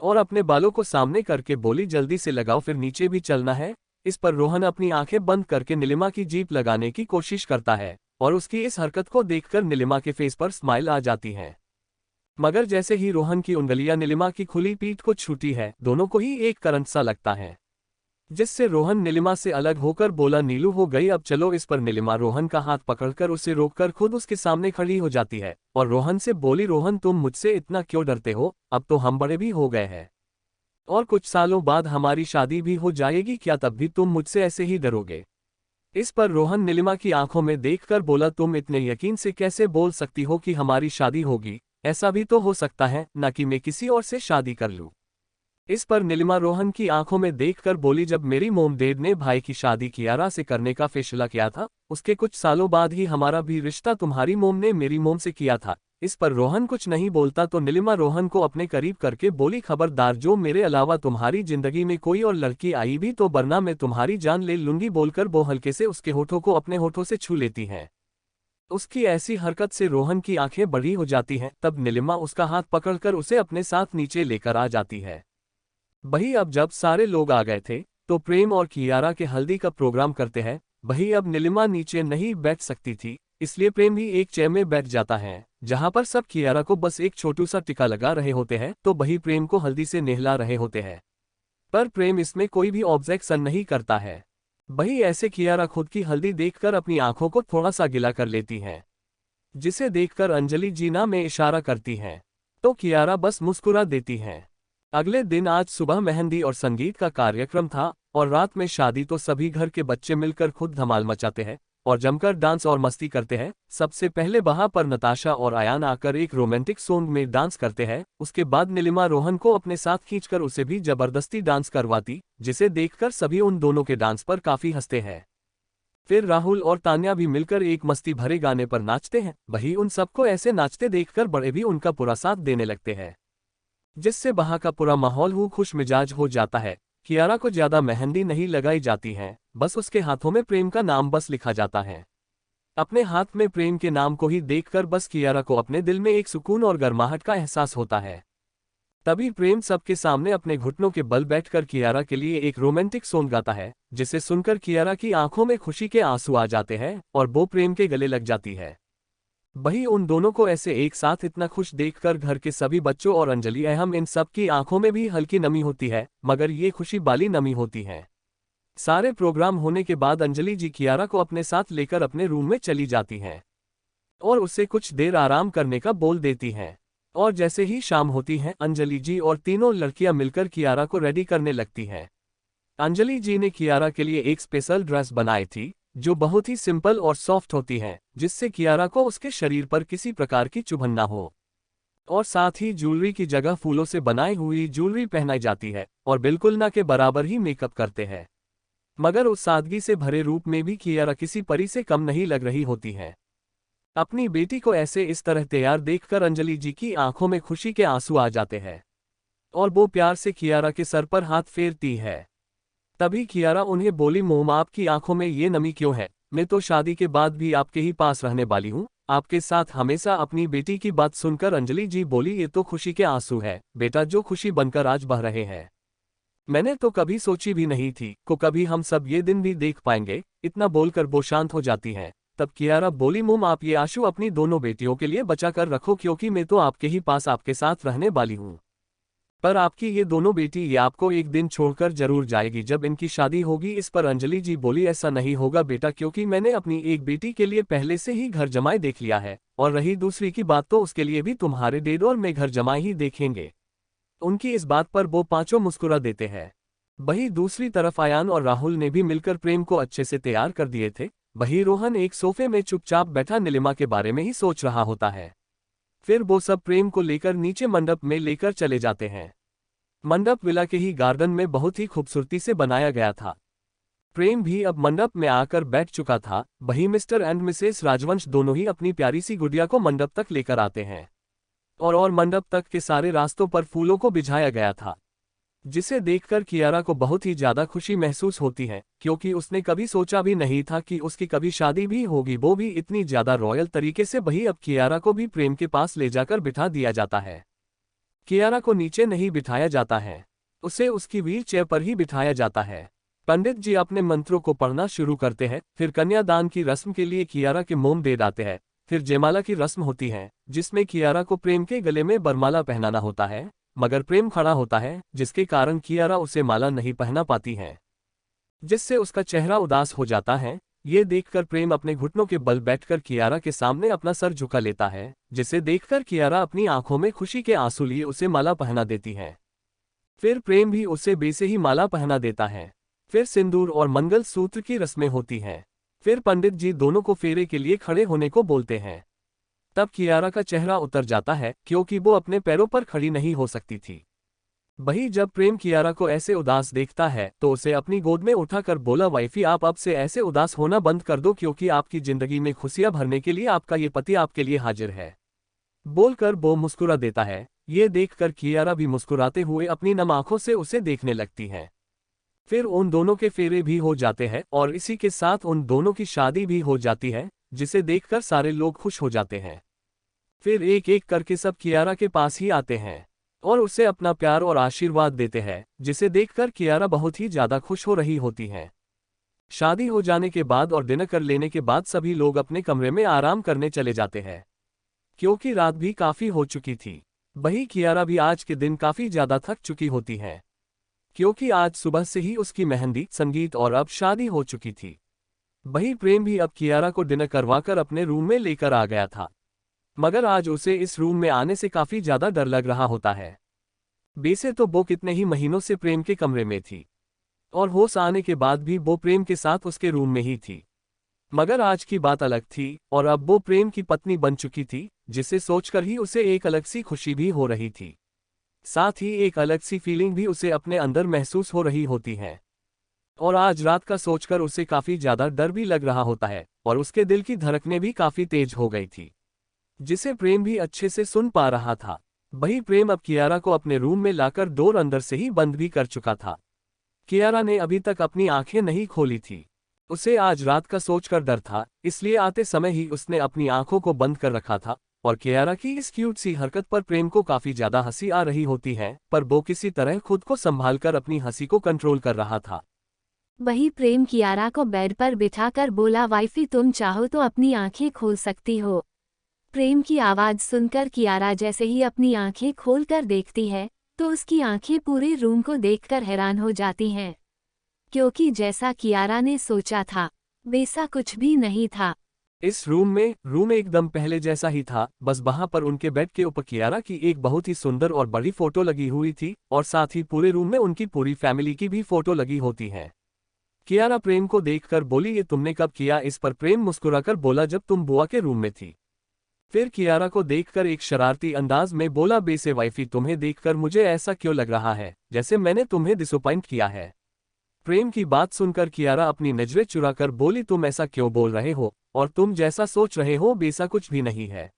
और अपने बालों को सामने करके बोली, जल्दी से लगाओ, फिर नीचे भी चलना है। इस पर रोहन अपनी आंखें बंद करके नीलिमा की जीप लगाने की कोशिश करता है और उसकी इस हरकत को देखकर नीलिमा के फेस पर स्माइल आ जाती है। मगर जैसे ही रोहन की उंगलियां नीलिमा की खुली पीठ को छूती है, दोनों को ही एक करंट सा लगता है, जिससे रोहन नीलिमा से अलग होकर बोला, नीलू हो गई, अब चलो। इस पर नीलिमा रोहन का हाथ पकड़कर उसे रोककर खुद उसके सामने खड़ी हो जाती है और रोहन से बोली, रोहन तुम मुझसे इतना क्यों डरते हो, अब तो हम बड़े भी हो गए हैं और कुछ सालों बाद हमारी शादी भी हो जाएगी, क्या तब भी तुम मुझसे ऐसे ही डरोगे। इस पर रोहन नीलिमा की आंखों में देखकर बोला, तुम इतने यकीन से कैसे बोल सकती हो कि हमारी शादी होगी, ऐसा भी तो हो सकता है ना कि मैं किसी और से शादी कर लूं। इस पर नीलिमा रोहन की आंखों में देखकर बोली, जब मेरी मोम डैड ने भाई की शादी कियारा से करने का फैसला किया था, उसके कुछ सालों बाद ही हमारा भी रिश्ता तुम्हारी मोम ने मेरी मोम से किया था। इस पर रोहन कुछ नहीं बोलता तो नीलिमा रोहन को अपने करीब करके बोली, खबरदार, जो मेरे अलावा तुम्हारी जिंदगी में कोई और लड़की आई भी तो वरना मैं तुम्हारी जान ले लूंगी, बोलकर वो हल्के से उसके होठों को अपने होठों से छू लेती हैं। उसकी ऐसी हरकत से रोहन की आंखें बड़ी हो जाती हैं। तब नीलिमा उसका हाथ पकड़कर उसे अपने साथ नीचे लेकर आ जाती है। वही अब जब सारे लोग आ गए थे तो प्रेम और कियारा के हल्दी का प्रोग्राम करते हैं। वही अब नीलिमा नीचे नहीं बैठ सकती थी, इसलिए प्रेम भी एक चेयर में बैठ जाता है, जहां पर सब कियारा को बस एक छोटू सा टिका लगा रहे होते हैं तो वही प्रेम को हल्दी से नहला रहे होते हैं। पर प्रेम इसमें कोई भी ऑब्जेक्शन नहीं करता है। वही ऐसे कियारा खुद की हल्दी देखकर अपनी आंखों को थोड़ा सा गिला कर लेती हैं, जिसे देखकर अंजलि जीना में इशारा करती हैं तो कियारा बस मुस्कुरा देती हैं। अगले दिन आज सुबह मेहंदी और संगीत का कार्यक्रम था और रात में शादी, तो सभी घर के बच्चे मिलकर खुद धमाल मचाते हैं और जमकर डांस और मस्ती करते हैं। सबसे पहले वहां पर नताशा और अयान आकर एक रोमांटिक सॉन्ग में डांस करते हैं। उसके बाद नीलिमा रोहन को अपने साथ खींचकर उसे भी जबरदस्ती डांस करवाती, जिसे देखकर सभी उन दोनों के डांस पर काफी हंसते हैं। फिर राहुल और तान्या भी मिलकर एक मस्ती भरे गाने पर नाचते हैं। वही उन सबको ऐसे नाचते देखकर बड़े भी उनका पूरा साथ देने लगते हैं, जिससे वहां का पूरा माहौल खुश मिजाज हो जाता है। कियारा को ज्यादा मेहंदी नहीं लगाई जाती है, बस उसके हाथों में प्रेम का नाम बस लिखा जाता है। अपने हाथ में प्रेम के नाम को ही देखकर बस कियारा को अपने दिल में एक सुकून और गर्माहट का एहसास होता है। तभी प्रेम सबके सामने अपने घुटनों के बल बैठकर कियारा के लिए एक रोमांटिक सॉन्ग गाता है, जिसे सुनकर कियारा की आंखों में खुशी के आंसू आ जाते हैं और वो प्रेम के गले लग जाती है। वही उन दोनों को ऐसे एक साथ इतना खुश देखकर घर के सभी बच्चों और अंजलि अहम इन सब की आंखों में भी हल्की नमी होती है, मगर ये खुशी वाली नमी होती है। सारे प्रोग्राम होने के बाद अंजलि जी कियारा को अपने साथ लेकर अपने रूम में चली जाती हैं और उससे कुछ देर आराम करने का बोल देती हैं। और जैसे ही शाम होती है, अंजलि जी और तीनों लड़कियां मिलकर कियारा को रेडी करने लगती हैं। अंजलि जी ने कियारा के लिए एक स्पेशल ड्रेस बनाई थी, जो बहुत ही सिंपल और सॉफ्ट होती है, जिससे कियारा को उसके शरीर पर किसी प्रकार की चुभन ना हो। और साथ ही ज्वेलरी की जगह फूलों से बनाई हुई ज्वेलरी पहनाई जाती है और बिल्कुल ना के बराबर ही मेकअप करते हैं। मगर उस सादगी से भरे रूप में भी कियारा किसी परी से कम नहीं लग रही होती है। अपनी बेटी को ऐसे इस तरह तैयार देखकर अंजलि जी की आंखों में खुशी के आंसू आ जाते हैं और वो प्यार से कियारा के सर पर हाथ फेरती है। तभी कियारा उन्हें बोली, मोम आपकी आंखों में ये नमी क्यों है? मैं तो शादी के बाद भी आपके ही पास रहने वाली हूँ, आपके साथ हमेशा। अपनी बेटी की बात सुनकर अंजलि जी बोली, ये तो खुशी के आंसू है बेटा, जो खुशी बनकर आज बह रहे हैं। मैंने तो कभी सोची भी नहीं थी को कभी हम सब ये दिन भी देख पाएंगे। इतना बोलकर वो शांत हो जाती हैं। तब कियारा बोली, मोम आप ये आंसू अपनी दोनों बेटियों के लिए बचा कर रखो, क्योंकि मैं तो आपके ही पास आपके साथ रहने वाली हूँ। पर आपकी ये दोनों बेटी ये आपको एक दिन छोड़कर जरूर जाएगी जब इनकी शादी होगी। इस पर अंजलि जी बोली, ऐसा नहीं होगा बेटा, क्योंकि मैंने अपनी एक बेटी के लिए पहले से ही घर जमाए देख लिया है, और रही दूसरी की बात तो उसके लिए भी तुम्हारे डेड और मैं घर जमाए ही देखेंगे। उनकी इस बात पर वो पांचों मुस्कुरा देते हैं। वही दूसरी तरफ आयान और राहुल ने भी मिलकर प्रेम को अच्छे से तैयार कर दिए थे। वही रोहन एक सोफे में चुपचाप बैठा नीलिमा के बारे में ही सोच रहा होता है। फिर वो सब प्रेम को लेकर नीचे मंडप में लेकर चले जाते हैं। मंडप विला के ही गार्डन में बहुत ही खूबसूरती से बनाया गया था। प्रेम भी अब मंडप में आकर बैठ चुका था। वही मिस्टर एंड मिसेस राजवंश दोनों ही अपनी प्यारी सी गुड़िया को मंडप तक लेकर आते हैं और मंडप तक के सारे रास्तों पर फूलों को बिछाया गया था, जिसे देखकर कियारा को बहुत ही ज्यादा खुशी महसूस होती है, क्योंकि उसने कभी सोचा भी नहीं था कि उसकी कभी शादी भी होगी, वो भी इतनी ज्यादा रॉयल तरीके से। वही अब कियारा को भी प्रेम के पास ले जाकर बिठा दिया जाता है। कियारा को नीचे नहीं बिठाया जाता है, उसे उसकी व्हील चेयर पर ही बिठाया जाता है। पंडित जी अपने मंत्रों को पढ़ना शुरू करते हैं। फिर कन्यादान की रस्म के लिए कियारा के मोम दे डालते हैं। फिर जयमाला की रस्म होती है, जिसमें कियारा को प्रेम के गले में बरमाला पहनाना होता है, मगर प्रेम खड़ा होता है, जिसके कारण कियारा उसे माला नहीं पहना पाती है, जिससे उसका चेहरा उदास हो जाता है। ये देखकर प्रेम अपने घुटनों के बल बैठकर कियारा के सामने अपना सर झुका लेता है, जिसे देखकर कियारा अपनी आंखों में खुशी के आंसू लिए उसे माला पहना देती है। फिर प्रेम भी उसे बेसे ही माला पहना देता है। फिर सिंदूर और मंगल सूत्र की रस्में होती हैं। फिर पंडित जी दोनों को फेरे के लिए खड़े होने को बोलते हैं। तब कियारा का चेहरा उतर जाता है, क्योंकि वो अपने पैरों पर खड़ी नहीं हो सकती थी। वही जब प्रेम कियारा को ऐसे उदास देखता है तो उसे अपनी गोद में उठाकर बोला, वाइफी आप अब से ऐसे उदास होना बंद कर दो, क्योंकि आपकी जिंदगी में खुशियां भरने के लिए आपका ये पति आपके लिए हाजिर है। बोलकर वो मुस्कुरा देता है। ये देखकर कियारा भी मुस्कुराते हुए अपनी नम आंखों से उसे देखने लगती है। फिर उन दोनों के फेरे भी हो जाते हैं और इसी के साथ उन दोनों की शादी भी हो जाती है, जिसे देखकर सारे लोग खुश हो जाते हैं। फिर एक एक करके सब कियारा के पास ही आते हैं और उसे अपना प्यार और आशीर्वाद देते हैं, जिसे देखकर कियारा बहुत ही ज्यादा खुश हो रही होती है। शादी हो जाने के बाद और डिनर कर लेने के बाद सभी लोग अपने कमरे में आराम करने चले जाते हैं, क्योंकि रात भी काफी हो चुकी थी। वही कियारा भी आज के दिन काफी ज्यादा थक चुकी होती है, क्योंकि आज सुबह से ही उसकी मेहंदी, संगीत और अब शादी हो चुकी थी। वही प्रेम भी अब कियारा को डिनर करवाकर अपने रूम में लेकर आ गया था, मगर आज उसे इस रूम में आने से काफी ज्यादा डर लग रहा होता है। वैसे तो वो कितने ही महीनों से प्रेम के कमरे में थी और होश आने के बाद भी वो प्रेम के साथ उसके रूम में ही थी, मगर आज की बात अलग थी और अब वो प्रेम की पत्नी बन चुकी थी, जिसे सोचकर ही उसे एक अलग सी खुशी भी हो रही थी। साथ ही एक अलग सी फीलिंग भी उसे अपने अंदर महसूस हो रही होती है। और आज रात का सोचकर उसे काफी ज्यादा डर भी लग रहा होता है और उसके दिल की धड़कनें भी काफी तेज हो गई थी, जिसे प्रेम भी अच्छे से सुन पा रहा था। वही प्रेम अब कियारा को अपने रूम में लाकर डोर अंदर से ही बंद भी कर चुका था। कियारा ने अभी तक अपनी आंखें नहीं खोली थी। उसे आज रात का सोचकर डर था, इसलिए आते समय ही उसने अपनी आंखों को बंद कर रखा था और कियारा की इस क्यूट सी हरकत पर प्रेम को काफी ज्यादा हंसी आ रही होती है, पर वो किसी तरह खुद को संभालकर अपनी हंसी को कंट्रोल कर रहा था। वही प्रेम कियारा को बेड पर बिठाकर बोला, वाइफी तुम चाहो तो अपनी आंखें खोल सकती हो। प्रेम की आवाज सुनकर कियारा जैसे ही अपनी आंखें खोलकर देखती है तो उसकी आंखें पूरे रूम को देखकर हैरान हो जाती हैं, क्योंकि जैसा कियारा ने सोचा था वैसा कुछ भी नहीं था। इस रूम एकदम पहले जैसा ही था, बस वहां पर उनके बेड के ऊपर कियारा की एक बहुत ही सुंदर और बड़ी फोटो लगी हुई थी, और साथ ही पूरे रूम में उनकी पूरी फैमिली की भी फोटो लगी होती है। कियारा प्रेम को देखकर बोली, ये तुमने कब किया? इस पर प्रेम मुस्कुराकर बोला, जब तुम बुआ के रूम में थी। फिर कियारा को देखकर एक शरारती अंदाज में बोला, बेसे वाइफी तुम्हें देखकर मुझे ऐसा क्यों लग रहा है जैसे मैंने तुम्हें डिसअपॉइंट किया है? प्रेम की बात सुनकर कियारा अपनी नजरें चुराकर बोली, तुम ऐसा क्यों बोल रहे हो, और तुम जैसा सोच रहे हो वैसा कुछ भी नहीं है।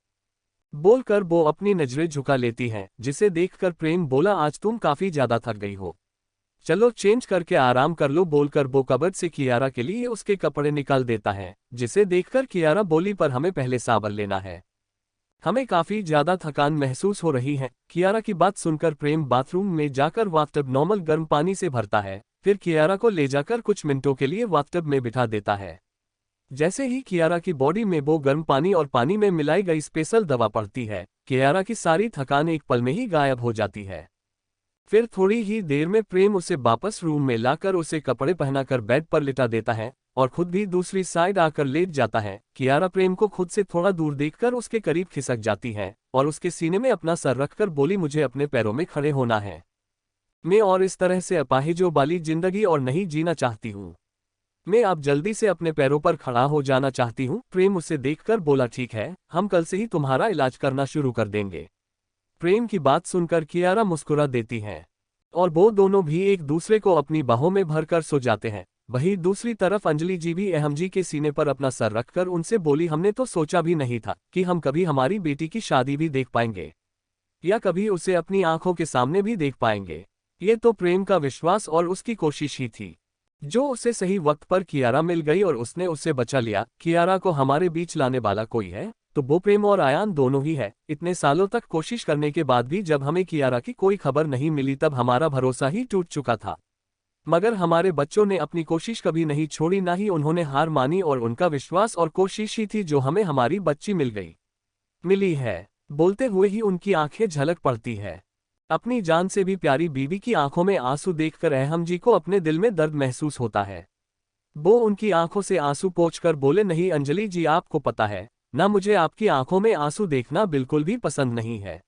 बोलकर वो अपनी नजरें झुका लेती हैं, जिसे देखकर प्रेम बोला, आज तुम काफी ज्यादा थक गई हो, चलो चेंज करके आराम कर लो। बोलकर वो कबर्ड से कियारा के लिए उसके कपड़े निकाल देता है, जिसे देखकर कियारा बोली, पर हमें पहले साबर लेना है, हमें काफी ज्यादा थकान महसूस हो रही है। कियारा की बात सुनकर प्रेम बाथरूम में जाकर बाथटब नॉर्मल गर्म पानी से भरता है, फिर कियारा को ले जाकर कुछ मिनटों के लिए बाथटब में बिठा देता है। जैसे ही कियारा की बॉडी में वो गर्म पानी और पानी में मिलाई गई स्पेशल दवा पड़ती है, कियारा की सारी थकान एक पल में ही गायब हो जाती है। फिर थोड़ी ही देर में प्रेम उसे वापस रूम में लाकर उसे कपड़े पहनाकर बेड पर लिटा देता है और खुद भी दूसरी साइड आकर लेट जाता है। कियारा प्रेम को खुद से थोड़ा दूर देखकर उसके करीब खिसक जाती है और उसके सीने में अपना सर रखकर बोली, मुझे अपने पैरों में खड़े होना है, मैं और इस तरह से अपाहिजों वाली जिंदगी और नहीं जीना चाहती हूँ, मैं अब जल्दी से अपने पैरों पर खड़ा हो जाना चाहती हूँ। प्रेम उसे देखकर बोला, ठीक है, हम कल से ही तुम्हारा इलाज करना शुरू कर देंगे। प्रेम की बात सुनकर कियारा मुस्कुरा देती है और वो दोनों भी एक दूसरे को अपनी बाहों में भरकर सो जाते हैं। वहीं दूसरी तरफ अंजलि जी भी अहम जी के सीने पर अपना सर रखकर उनसे बोली, हमने तो सोचा भी नहीं था कि हम कभी हमारी बेटी की शादी भी देख पाएंगे या कभी उसे अपनी आंखों के सामने भी देख पाएंगे। ये तो प्रेम का विश्वास और उसकी कोशिश ही थी जो उसे सही वक्त पर कियारा मिल गई और उसने उसे बचा लिया। कियारा को हमारे बीच लाने वाला कोई है तो वो प्रेम और आयान दोनों ही है। इतने सालों तक कोशिश करने के बाद भी जब हमें कियारा की कोई खबर नहीं मिली तब हमारा भरोसा ही टूट चुका था, मगर हमारे बच्चों ने अपनी कोशिश कभी नहीं छोड़ी, ना ही उन्होंने हार मानी, और उनका विश्वास और कोशिश ही थी जो हमें हमारी बच्ची मिली है। बोलते हुए ही उनकी आंखें झलक पड़ती है। अपनी जान से भी प्यारी बीवी की आंखों में आंसू देखकर अहम जी को अपने दिल में दर्द महसूस होता है। वो उनकी आंखों से आंसू पोंछकर बोले, नहीं अंजलि जी, आपको पता है ना, मुझे आपकी आंखों में आंसू देखना बिल्कुल भी पसंद नहीं है।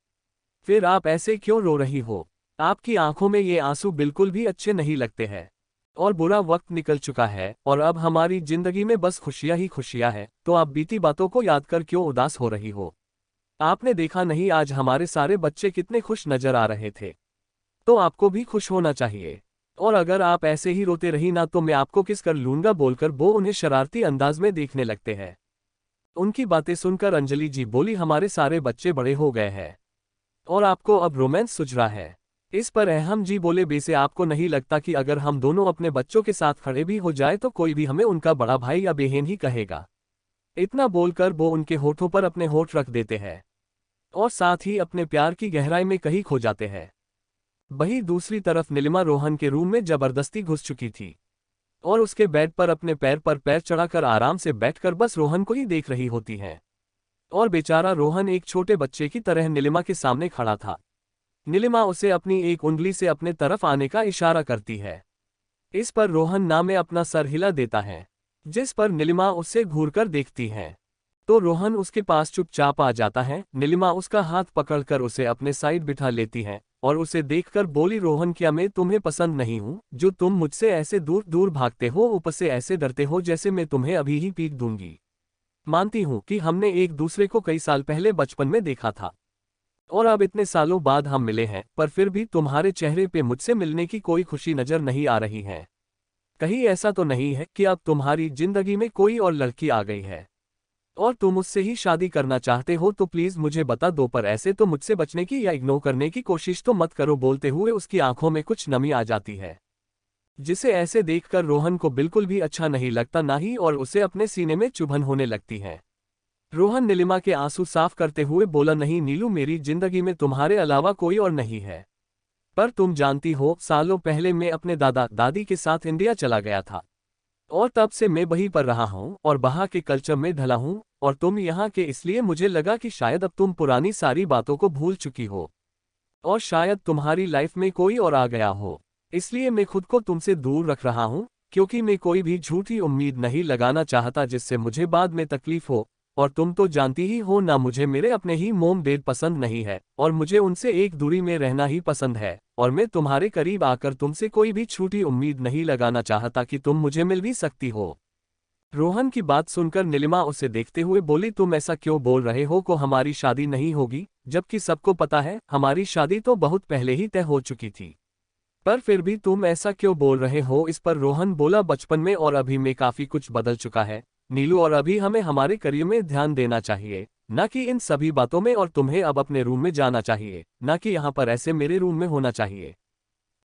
फिर आप ऐसे क्यों रो रही हो? आपकी आंखों में ये आंसू बिल्कुल भी अच्छे नहीं लगते हैं, और बुरा वक्त निकल चुका है और अब हमारी जिंदगी में बस खुशियां ही खुशियां हैं, तो आप बीती बातों को याद कर क्यों उदास हो रही हो? आपने देखा नहीं आज हमारे सारे बच्चे कितने खुश नजर आ रहे थे, तो आपको भी खुश होना चाहिए, और अगर आप ऐसे ही रोते रही ना तो मैं आपको किस कर लूंगा। बोलकर वो उन्हें शरारती अंदाज में देखने लगते हैं। उनकी बातें सुनकर अंजलि जी बोली, हमारे सारे बच्चे बड़े हो गए हैं और आपको अब रोमांस सूझ रहा है। इस पर अहम जी बोले, बेसे आपको नहीं लगता कि अगर हम दोनों अपने बच्चों के साथ खड़े भी हो जाए तो कोई भी हमें उनका बड़ा भाई या बहन ही कहेगा? इतना बोलकर वो उनके होठों पर अपने होठ रख देते हैं और साथ ही अपने प्यार की गहराई में कहीं खो जाते हैं। वहीं दूसरी तरफ नीलिमा रोहन के रूम में जबरदस्ती घुस चुकी थी और उसके बेड पर अपने पैर पर पैर चढ़ाकर आराम से बैठकर बस रोहन को ही देख रही होती है। और बेचारा रोहन एक छोटे बच्चे की तरह नीलिमा के सामने खड़ा था। नीलिमा उसे अपनी एक उंगली से अपने तरफ आने का इशारा करती है। इस पर रोहन ना में अपना सर हिला देता है, जिस पर नीलिमा उससे घूरकर देखती है तो रोहन उसके पास चुपचाप आ जाता है। नीलिमा उसका हाथ पकड़कर उसे अपने साइड बिठा लेती है और उसे देखकर बोली, रोहन क्या मैं तुम्हें पसंद नहीं हूँ जो तुम मुझसे ऐसे दूर दूर भागते हो, ऊपर से ऐसे डरते हो जैसे मैं तुम्हें अभी ही पीट दूंगी। मानती हूँ कि हमने एक दूसरे को कई साल पहले बचपन में देखा था और अब इतने सालों बाद हम मिले हैं, पर फिर भी तुम्हारे चेहरे पे मुझसे मिलने की कोई खुशी नजर नहीं आ रही है। कहीं ऐसा तो नहीं है कि अब तुम्हारी जिंदगी में कोई और लड़की आ गई है और तुम उससे ही शादी करना चाहते हो? तो प्लीज मुझे बता दो, पर ऐसे तो मुझसे बचने की या इग्नोर करने की कोशिश तो मत करो। बोलते हुए उसकी आंखों में कुछ नमी आ जाती है, जिसे ऐसे देखकर रोहन को बिल्कुल भी अच्छा नहीं लगता, ना ही और उसे अपने सीने में चुभन होने लगती है। रोहन नीलिमा के आंसू साफ करते हुए बोला, नहीं नीलू, मेरी जिंदगी में तुम्हारे अलावा कोई और नहीं है। पर तुम जानती हो, सालों पहले मैं अपने दादा दादी के साथ इंडिया चला गया था और तब से मैं वहीं पर रहा हूँ और वहाँ के कल्चर में ढला हूँ, और तुम यहाँ के, इसलिए मुझे लगा कि शायद अब तुम पुरानी सारी बातों को भूल चुकी हो और शायद तुम्हारी लाइफ में कोई और आ गया हो। इसलिए मैं खुद को तुमसे दूर रख रहा हूँ, क्योंकि मैं कोई भी झूठी उम्मीद नहीं लगाना चाहता जिससे मुझे बाद में तकलीफ हो। और तुम तो जानती ही हो ना, मुझे मेरे अपने ही मोम डैड पसंद नहीं है और मुझे उनसे एक दूरी में रहना ही पसंद है, और मैं तुम्हारे करीब आकर तुमसे कोई भी झूठी उम्मीद नहीं लगाना चाहता कि तुम मुझे मिल भी सकती हो। रोहन की बात सुनकर नीलिमा उसे देखते हुए बोली, तुम ऐसा क्यों बोल रहे हो को हमारी शादी नहीं होगी, जबकि सबको पता है हमारी शादी तो बहुत पहले ही तय हो चुकी थी। पर फिर भी तुम ऐसा क्यों बोल रहे हो। इस पर रोहन बोला, बचपन में और अभी में काफी कुछ बदल चुका है नीलू, और अभी हमें हमारे करियर में ध्यान देना चाहिए, ना कि इन सभी बातों में, और तुम्हें अब अपने रूम में जाना चाहिए, ना कि यहाँ पर ऐसे मेरे रूम में होना चाहिए।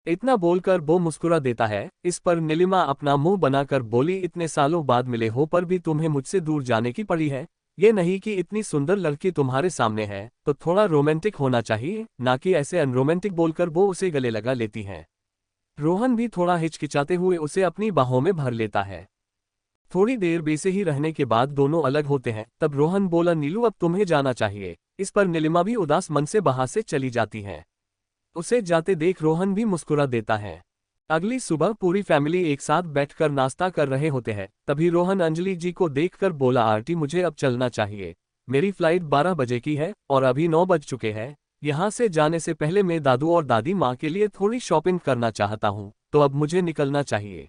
इतना बोलकर वो मुस्कुरा देता है। इस पर नीलिमा अपना मुंह बनाकर बोली, इतने सालों बाद मिले हो पर भी तुम्हें मुझसे दूर जाने की पड़ी है। ये नहीं कि इतनी सुंदर लड़की तुम्हारे सामने है तो थोड़ा रोमांटिक होना चाहिए, ना कि ऐसे अनरोमांटिक बोलकर वो उसे गले लगा लेती हैं। रोहन भी थोड़ा हिचकिचाते हुए उसे अपनी बाहों में भर लेता है। थोड़ी देर वैसे ही रहने के बाद दोनों अलग होते हैं। तब रोहन बोला, नीलू अब तुम्हें जाना चाहिए। इस पर नीलिमा भी उदास मन से वहां से चली जाती है। उसे जाते देख रोहन भी मुस्कुरा देता है। अगली सुबह पूरी फैमिली एक साथ बैठकर नाश्ता कर रहे होते हैं। तभी रोहन अंजलि जी को देखकर बोला, आंटी मुझे अब चलना चाहिए, मेरी फ्लाइट 12 बजे की है और अभी 9 बज चुके हैं। यहाँ से जाने से पहले मैं दादू और दादी माँ के लिए थोड़ी शॉपिंग करना चाहता हूँ, तो अब मुझे निकलना चाहिए।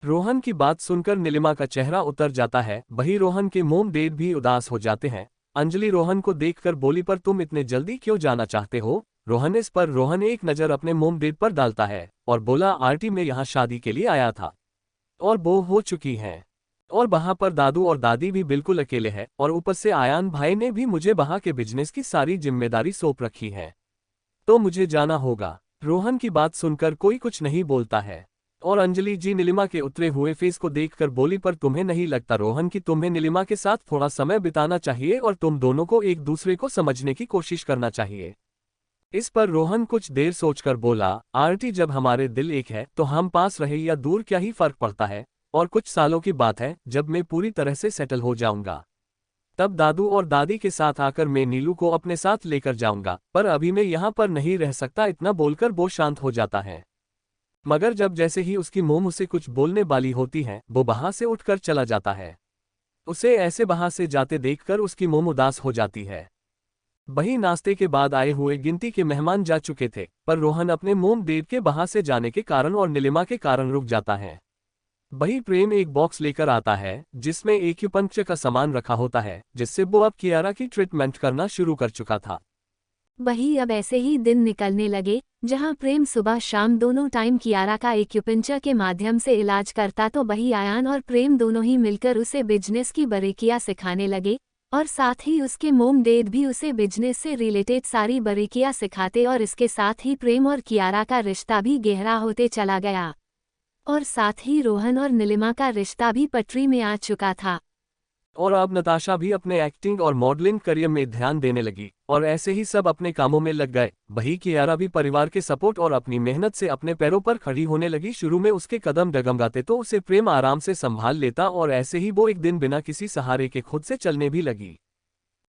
रोहन की बात सुनकर नीलिमा का चेहरा उतर जाता है, वही रोहन के मोम डैड भी उदास हो जाते हैं। अंजलि रोहन को देखकर बोली, पर तुम इतने जल्दी क्यों जाना चाहते हो रोहन। इस पर रोहन एक नज़र अपने मोम डैड पर डालता है और बोला, आंटी मैं यहाँ शादी के लिए आया था और वो हो चुकी हैं, और वहाँ पर दादू और दादी भी बिल्कुल अकेले हैं, और ऊपर से आयान भाई ने भी मुझे वहाँ के बिजनेस की सारी जिम्मेदारी सौंप रखी है, तो मुझे जाना होगा। रोहन की बात सुनकर कोई कुछ नहीं बोलता है, और अंजलि जी नीलिमा के उतरे हुए फेस को देखकर बोली, पर तुम्हें नहीं लगता रोहन कि तुम्हें नीलिमा के साथ थोड़ा समय बिताना चाहिए और तुम दोनों को एक दूसरे को समझने की कोशिश करना चाहिए। इस पर रोहन कुछ देर सोचकर बोला, आंटी जब हमारे दिल एक है तो हम पास रहे या दूर क्या ही फर्क पड़ता है, और कुछ सालों की बात है जब मैं पूरी तरह से सेटल हो जाऊंगा, तब दादू और दादी के साथ आकर मैं नीलू को अपने साथ लेकर जाऊंगा, पर अभी मैं यहाँ पर नहीं रह सकता। इतना बोलकर वो शांत हो जाता है, मगर जब जैसे ही उसकी मोम उसे कुछ बोलने वाली होती है वो वहां से उठकर चला जाता है। उसे ऐसे वहां से जाते देखकर उसकी मोम उदास हो जाती है। वही नाश्ते के बाद आए हुए गिनती के मेहमान जा चुके थे, पर रोहन अपने मोम डैड के वहां से जाने के कारण और नीलिमा के कारण रुक जाता है। वही प्रेम एक बॉक्स लेकर आता है जिसमें एक्यूपंक्चर का सामान रखा होता है, जिससे वो अब कियारा की ट्रीटमेंट करना शुरू कर चुका था। वही अब ऐसे ही दिन निकलने लगे, जहां प्रेम सुबह शाम दोनों टाइम कियारा का एक्यूपंक्चर के माध्यम से इलाज करता, तो वही आयान और प्रेम दोनों ही मिलकर उसे बिजनेस की बारीकियां सिखाने लगे, और साथ ही उसके मोम डैड भी उसे बिजनेस से रिलेटेड सारी बारीकियां सिखाते, और इसके साथ ही प्रेम और कियारा का रिश्ता भी गहरा होते चला गया, और साथ ही रोहन और नीलिमा का रिश्ता भी पटरी में आ चुका था। और अब नताशा भी अपने एक्टिंग और मॉडलिंग करियर में ध्यान देने लगी, और ऐसे ही सब अपने कामों में लग गए। वही कियारा भी परिवार के सपोर्ट और अपनी मेहनत से अपने पैरों पर खड़ी होने लगी। शुरू में उसके कदम डगमगाते तो उसे प्रेम आराम से संभाल लेता, और ऐसे ही वो एक दिन बिना किसी सहारे के खुद से चलने भी लगी।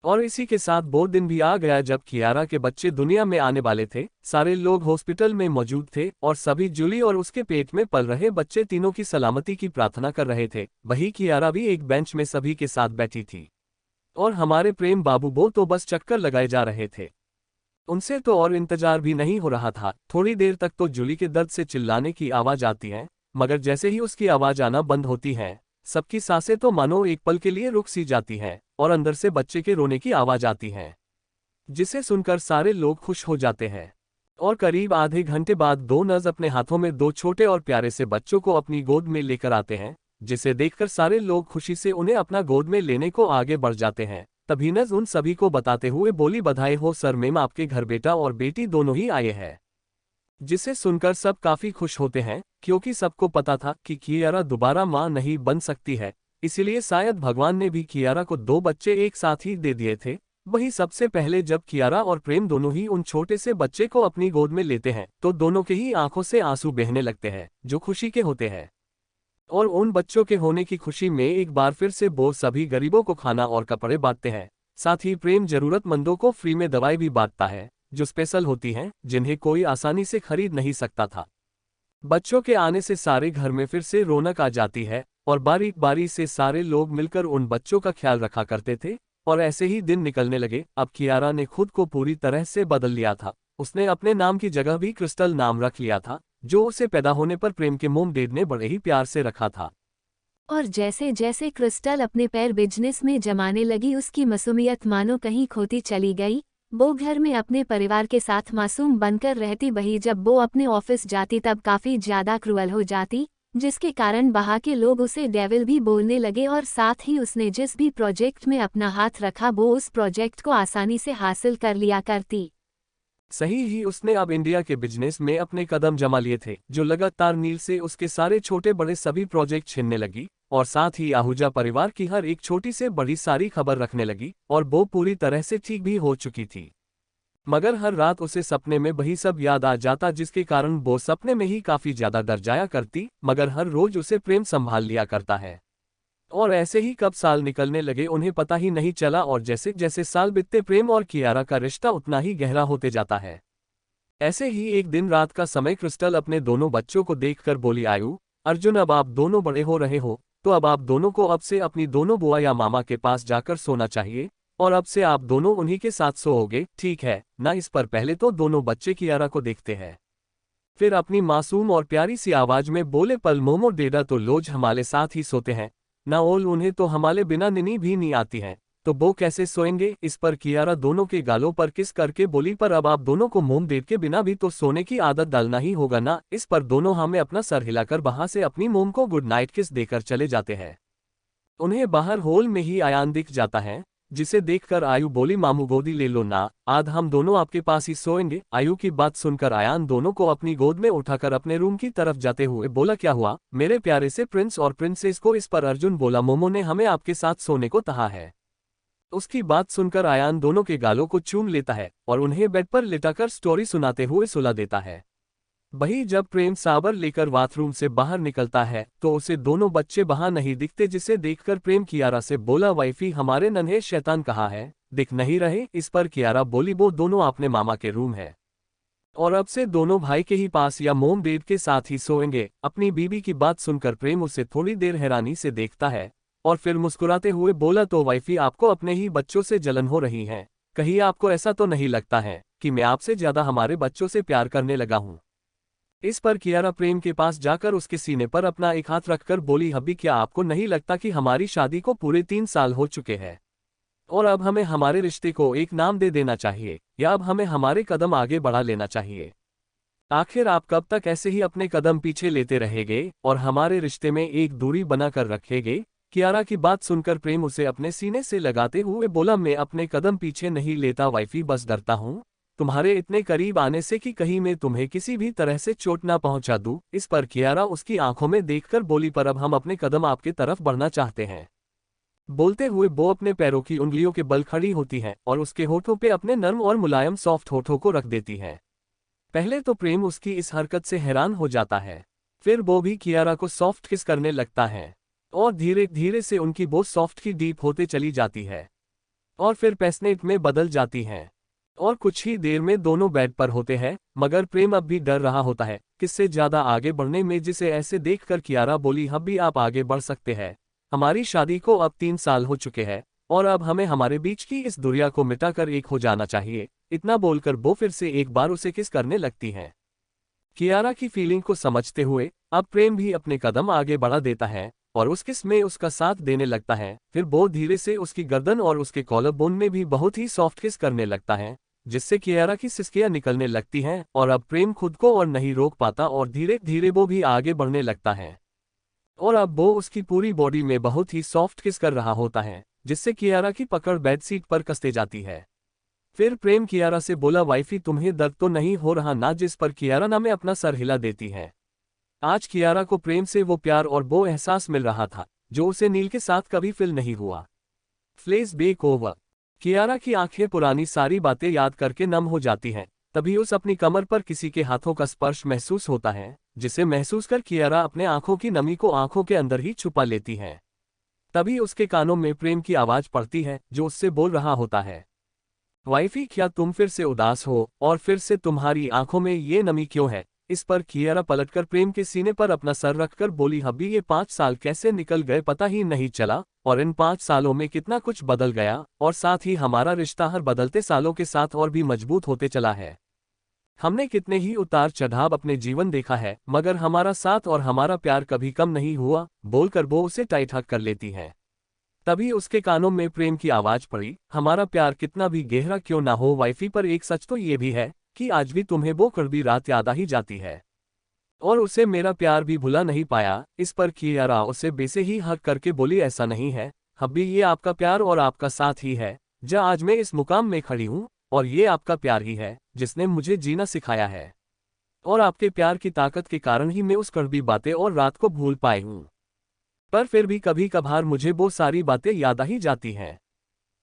और इसी के साथ वो दिन भी आ गया जब कियारा के बच्चे दुनिया में आने वाले थे। सारे लोग हॉस्पिटल में मौजूद थे और सभी जूली और उसके पेट में पल रहे बच्चे तीनों की सलामती की प्रार्थना कर रहे थे। वही कियारा भी एक बेंच में सभी के साथ बैठी थी, और हमारे प्रेम बाबू वो तो बस चक्कर लगाए जा रहे थे। उनसे तो और इंतजार भी नहीं हो रहा था। थोड़ी देर तक तो जूली के दर्द से चिल्लाने की आवाज आती है, मगर जैसे ही उसकी आवाज आना बंद होती है, सबकी सांसें तो मानो एक पल के लिए रुक सी जाती हैं, और अंदर से बच्चे के रोने की आवाज आती है, जिसे सुनकर सारे लोग खुश हो जाते हैं। और करीब आधे घंटे बाद दो नर्स अपने हाथों में दो छोटे और प्यारे से बच्चों को अपनी गोद में लेकर आते हैं, जिसे देखकर सारे लोग खुशी से उन्हें अपना गोद में लेने को आगे बढ़ जाते हैं। तभी नर्स उन सभी को बताते हुए बोली, बधाई हो सर मैम, आपके घर बेटा और बेटी दोनों ही आए हैं। जिसे सुनकर सब काफी खुश होते हैं, क्योंकि सबको पता था कि कियारा दोबारा मां नहीं बन सकती है, इसीलिए शायद भगवान ने भी कियारा को 2 बच्चे एक साथ ही दे दिए थे। वही सबसे पहले जब कियारा और प्रेम दोनों ही उन छोटे से बच्चे को अपनी गोद में लेते हैं तो दोनों के ही आंखों से आंसू बहने लगते हैं जो खुशी के होते हैं। और उन बच्चों के होने की खुशी में एक बार फिर से वो सभी गरीबों को खाना और कपड़े बांटते हैं। साथ ही प्रेम जरूरतमंदों को फ्री में दवाई भी बांटता है जो स्पेशल होती हैं, जिन्हें कोई आसानी से खरीद नहीं सकता था। बच्चों के आने से सारे घर में फिर से रौनक आ जाती है और बारी बारी से सारे लोग मिलकर उन बच्चों का ख्याल रखा करते थे। और ऐसे ही दिन निकलने लगे। अब कियारा ने खुद को पूरी तरह से बदल लिया था। उसने अपने नाम की जगह भी क्रिस्टल नाम रख लिया था, जो उसे पैदा होने पर प्रेम के मोम डैड ने बड़े ही प्यार से रखा था। और जैसे जैसे क्रिस्टल अपने पैर बिजनेस में जमाने लगी उसकी मासूमियत मानो कहीं खोती चली गई। वो घर में अपने परिवार के साथ मासूम बनकर रहती, वही जब वो अपने ऑफिस जाती तब काफ़ी ज़्यादा क्रूअल हो जाती, जिसके कारण वहाँ के लोग उसे डेविल भी बोलने लगे। और साथ ही उसने जिस भी प्रोजेक्ट में अपना हाथ रखा वो उस प्रोजेक्ट को आसानी से हासिल कर लिया करती। सही ही उसने अब इंडिया के बिजनेस में अपने कदम जमा लिए थे, जो लगातार नील से उसके सारे छोटे बड़े सभी प्रोजेक्ट छीनने लगी और साथ ही आहूजा परिवार की हर एक छोटी से बड़ी सारी खबर रखने लगी। और वो पूरी तरह से ठीक भी हो चुकी थी, मगर हर रात उसे सपने में वही सब याद आ जाता, जिसके कारण वो सपने में ही काफी ज्यादा डर जाया करती। मगर हर रोज उसे प्रेम संभाल लिया करता है। और ऐसे ही कब साल निकलने लगे उन्हें पता ही नहीं चला, और जैसे जैसे साल बीतते प्रेम और कियारा का रिश्ता उतना ही गहरा होते जाता है। ऐसे ही एक दिन रात का समय क्रिस्टल अपने दोनों बच्चों को देखकर बोली, आयु अर्जुन, अब आप दोनों बड़े हो रहे हो तो अब आप दोनों को अब से अपनी दोनों बुआ या मामा के पास जाकर सोना चाहिए, और अब से आप दोनों उन्हीं के साथ सोओगे, ठीक है ना। इस पर पहले तो दोनों बच्चे कियारा को देखते हैं, फिर अपनी मासूम और प्यारी सी आवाज में बोले, पल मोमो डेडा तो लोज हमारे साथ ही सोते हैं ना, ओल उन्हें तो हमारे बिना नींद भी नहीं आती है, तो वो कैसे सोएंगे। इस पर कियारा दोनों के गालों पर किस करके बोली, पर अब आप दोनों को मोम डेड के बिना भी तो सोने की आदत डालना ही होगा ना। इस पर दोनों हमें अपना सर हिलाकर वहां से अपनी मोम को गुड नाइट किस देकर चले जाते हैं। उन्हें बाहर हॉल में ही आयान दिख जाता है, जिसे देखकर आयु बोली, मामू गोदी ले लो ना, आज हम दोनों आपके पास ही सोएंगे। आयु की बात सुनकर आयान दोनों को अपनी गोद में उठाकर अपने रूम की तरफ जाते हुए बोला, क्या हुआ मेरे प्यारे से प्रिंस और प्रिंसेस को। इस पर अर्जुन बोला, मोमो ने हमें आपके साथ सोने को कहा है। उसकी बात सुनकर आयान दोनों के गालों को चूम लेता है और उन्हें बेड पर लिटाकर स्टोरी सुनाते हुए सुला देता है। वही जब प्रेम साबर लेकर बाथरूम से बाहर निकलता है तो उसे दोनों बच्चे वहां नहीं दिखते, जिसे देखकर प्रेम कियारा से बोला, वाइफी हमारे नन्हे शैतान कहाँ है, दिख नहीं रहे। इस पर कियारा बोली, वो दोनों अपने मामा के रूम है और अब से दोनों भाई के ही पास या मोम डेड के साथ ही सोएंगे। अपनी बीबी की बात सुनकर प्रेम उसे थोड़ी देर हैरानी से देखता है और फिर मुस्कुराते हुए बोला, तो वाइफी आपको अपने ही बच्चों से जलन हो रही है, कहीं आपको ऐसा तो नहीं लगता है कि मैं आपसे ज्यादा हमारे बच्चों से प्यार करने लगा हूँ। इस पर कियारा प्रेम के पास जाकर उसके सीने पर अपना एक हाथ रखकर बोली, हब्बी क्या आपको नहीं लगता कि हमारी शादी को पूरे 3 साल हो चुके हैं और अब हमें हमारे रिश्ते को एक नाम दे देना चाहिए, या अब हमें हमारे कदम आगे बढ़ा लेना चाहिए। आखिर आप कब तक ऐसे ही अपने कदम पीछे लेते रहेंगे और हमारे रिश्ते में एक दूरी बनाकर रखेंगे। कियारा की बात सुनकर प्रेम उसे अपने सीने से लगाते हुए बोला, मैं अपने कदम पीछे नहीं लेता वाइफी, बस डरता हूँ तुम्हारे इतने करीब आने से कि कहीं मैं तुम्हें किसी भी तरह से चोट ना पहुंचा दूं। इस पर कियारा उसकी आंखों में देखकर बोली, पर अब हम अपने कदम आपके तरफ बढ़ना चाहते हैं। बोलते हुए वो अपने पैरों की उंगलियों के बल खड़ी होती है और उसके होठों पे अपने नर्म और मुलायम सॉफ्ट होठों को रख देती है। पहले तो प्रेम उसकी इस हरकत से हैरान हो जाता है, फिर वो भी कियारा को सॉफ्ट किस करने लगता है और धीरे धीरे से उनकी वो सॉफ्ट की डीप होते चली जाती है और फिर पैशनेट में बदल जाती हैं। और कुछ ही देर में दोनों बेड पर होते हैं, मगर प्रेम अब भी डर रहा होता है किससे ज्यादा आगे बढ़ने में, जिसे ऐसे देखकर कियारा बोली, हब्बी आप आगे बढ़ सकते हैं, हमारी शादी को अब 3 साल हो चुके हैं और अब हमें हमारे बीच की इस दूरिया को मिटाकर एक हो जाना चाहिए। इतना बोलकर वो फिर से एक बार उसे किस करने लगती है। कियारा की फीलिंग को समझते हुए अब प्रेम भी अपने कदम आगे बढ़ा देता है और उस किस में उसका साथ देने लगता है। फिर वो धीरे से उसकी गर्दन और उसके कॉलर बोन में भी बहुत ही सॉफ्ट किस करने लगता है, जिससे कियारा की सिसकियां निकलने लगती हैं और अब प्रेम खुद को और नहीं रोक पाता और धीरे धीरे वो भी आगे बढ़ने लगता है और अब वो उसकी पूरी बॉडी में बहुत ही सॉफ्ट किस कर रहा होता है, जिससे कियारा की पकड़ बेडशीट पर कसते जाती है। फिर प्रेम कियारा से बोला, वाइफी तुम्हें दर्द तो नहीं हो रहा ना। जिस पर कियारा ना में अपना सर हिला देती है। आज कियारा को प्रेम से वो प्यार और वो एहसास मिल रहा था जो उसे नील के साथ कभी फिल नहीं हुआ। Flashback over. कियारा की आंखें पुरानी सारी बातें याद करके नम हो जाती हैं। तभी उस अपनी कमर पर किसी के हाथों का स्पर्श महसूस होता है, जिसे महसूस कर कियारा अपने आंखों की नमी को आंखों के अंदर ही छुपा लेती है। तभी उसके कानों में प्रेम की आवाज पड़ती है, जो उससे बोल रहा होता है, वाइफी क्या तुम फिर से उदास हो, और फिर से तुम्हारी आंखों में ये नमी क्यों है। इस पर कियारा पलटकर प्रेम के सीने पर अपना सर रखकर बोली, हब्बी ये 5 साल कैसे निकल गए पता ही नहीं चला, और इन 5 सालों में कितना कुछ बदल गया, और साथ ही हमारा रिश्ता हर बदलते सालों के साथ और भी मजबूत होते चला है। हमने कितने ही उतार चढ़ाव अपने जीवन देखा है, मगर हमारा साथ और हमारा प्यार कभी कम नहीं हुआ। बोलकर वो उसे टाइट हक कर लेती है। तभी उसके कानों में प्रेम की आवाज पड़ी, हमारा प्यार कितना भी गहरा क्यों ना हो वाइफी, पर एक सच तो ये भी है कि आज भी तुम्हें वो कड़वी रात याद आ ही जाती है, और उसे मेरा प्यार भी भुला नहीं पाया। इस पर कियारा उसे बेसे ही हक करके बोली, ऐसा नहीं है हब्बी, ये आपका प्यार और आपका साथ ही है, जो आज मैं इस मुकाम में खड़ी हूँ, और ये आपका प्यार ही है जिसने मुझे जीना सिखाया है, और आपके प्यार की ताकत के कारण ही मैं उस कड़वी बातें और रात को भूल पाई हूँ। पर फिर भी कभी कभार मुझे वो सारी बातें याद आ ही जाती हैं,